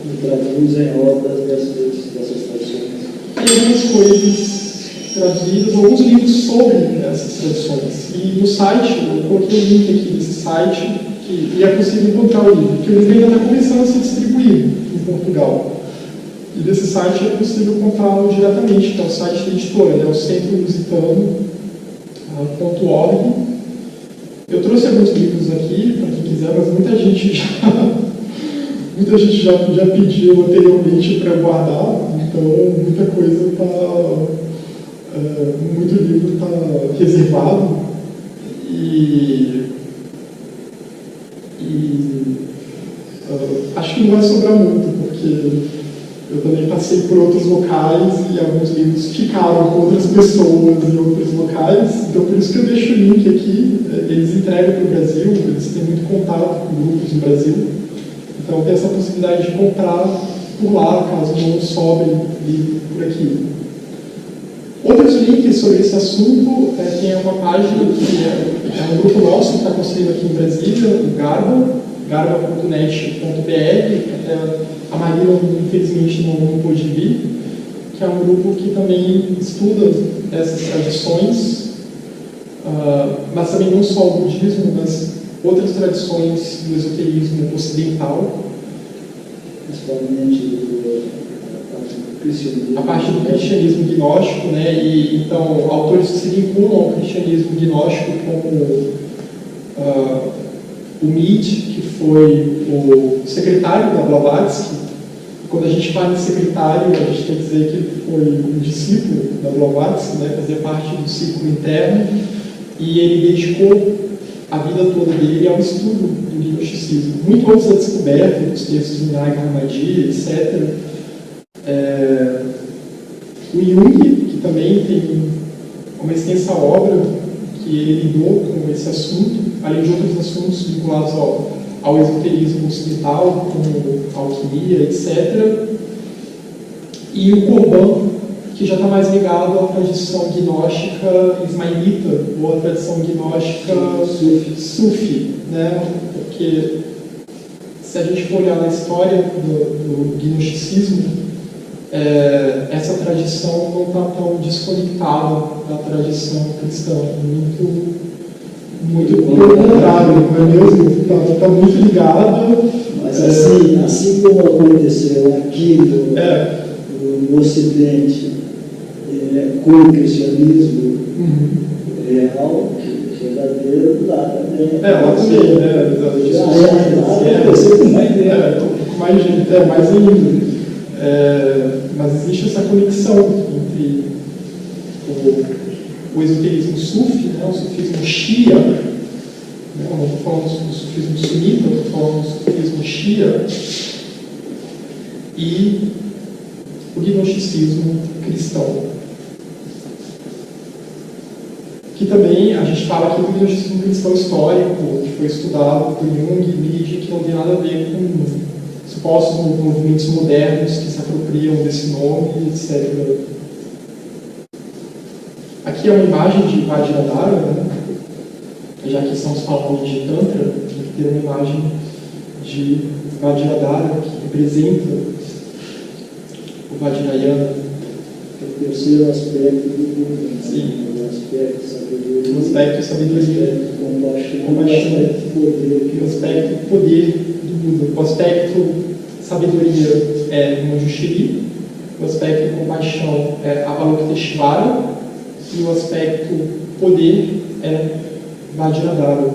S2: E traduzem obras dessas tradições.
S1: Tem algumas coisas traduzidas, alguns livros sobre essas tradições. E no site, eu coloquei o link aqui desse site, e é possível encontrar o livro, porque o livro ainda está começando a ser distribuído em Portugal. E desse site é possível comprá-lo diretamente, que é o site da editora, né? O Centro Lusitano.org. Eu trouxe alguns livros aqui, para quem quiser, mas muita gente já pediu anteriormente para guardar, então muita coisa está... muito livro está reservado acho que não vai sobrar muito, porque eu também passei por outros locais e alguns livros ficaram com outras pessoas em outros locais, então por isso que eu deixo o link aqui. Eles entregam para o Brasil, eles têm muito contato com grupos no Brasil, então tem essa possibilidade de comprar por lá, caso não sobre por aqui. Outros links sobre esse assunto, tem uma página que é um grupo nosso que está construído aqui em Brasília, o garba.net.br, até a Marina, infelizmente, não pôde vir, que é um grupo que também estuda essas tradições, mas também não só o budismo, mas outras tradições do esoterismo ocidental.
S2: Principalmente
S1: a parte do cristianismo gnóstico, né? E então autores que se vinculam ao cristianismo gnóstico, como o Mead, que foi o secretário da Blavatsky. Quando a gente fala em secretário, a gente tem que dizer que ele foi um discípulo da Blavatsky, né? Fazia parte do círculo interno, e ele dedicou a vida toda dele ao estudo do gnosticismo. Muito antes da descoberta dos textos de Nag Hammadi, etc. O Jung, que também tem uma extensa obra que ele lidou com esse assunto, além de outros assuntos vinculados ao esoterismo ocidental, como alquimia, etc. E o Corban, que já está mais ligado à tradição gnóstica ismaelita, ou à tradição gnóstica sufi, né? Porque se a gente for olhar na história do gnosticismo, essa tradição não está tão desconectada da tradição cristã, muito pelo contrário, não é mesmo? Está muito ligada.
S2: Mas assim como aconteceu aqui no Ocidente, com o cristianismo real, verdadeiro, lá também.
S1: Lá também, mais ainda. Mas existe essa conexão entre o esoterismo sufi, né, o sufismo shia, né, eu não estou falando do sufismo sunita, eu estou falando do sufismo shia, e o gnosticismo cristão. Que também a gente fala aqui do gnosticismo cristão histórico, que foi estudado por Jung e Nietzsche, que não tem nada a ver com supostos movimentos modernos que se apropriam desse nome, etc. Aqui é uma imagem de Vajradhara, né? Já que estamos falando de Tantra, tem que ter uma imagem de Vajradhara que representa o Vajrayana.
S2: O terceiro aspecto do Buda.
S1: Sim.
S2: O aspecto sabedoria.
S1: O aspecto sabedoria.
S2: Compaixão.
S1: O aspecto poder do Buda. O aspecto sabedoria é Manjushri. O aspecto compaixão é Avalokiteshvara. E o aspecto poder é Vajradhara.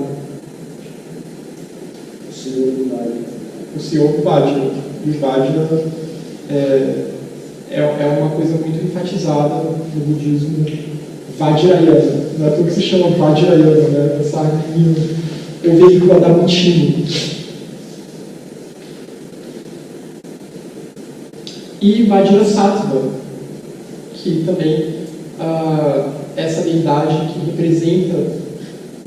S2: O Senhor do
S1: Vajra. E o Vajra é uma coisa muito enfatizada no budismo Vajrayana. Não é tudo que se chama Vajrayana, né? Essa harmonia, o veículo adamantino. E Vajrasattva, que também essa deidade que representa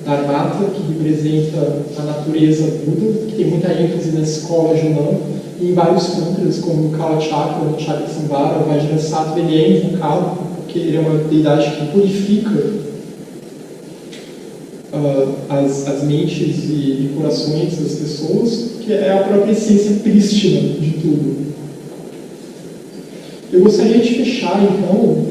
S1: Dharmata, que representa a natureza Buda, que tem muita ênfase na escola Junam, e em vários tantras, como o Kala Chakra, o Chakra Samvara, o Vajrasattva, ele é invocado, porque ele é uma deidade que purifica as mentes e corações das pessoas, que é a própria essência prístina de tudo. Eu gostaria de fechar, então,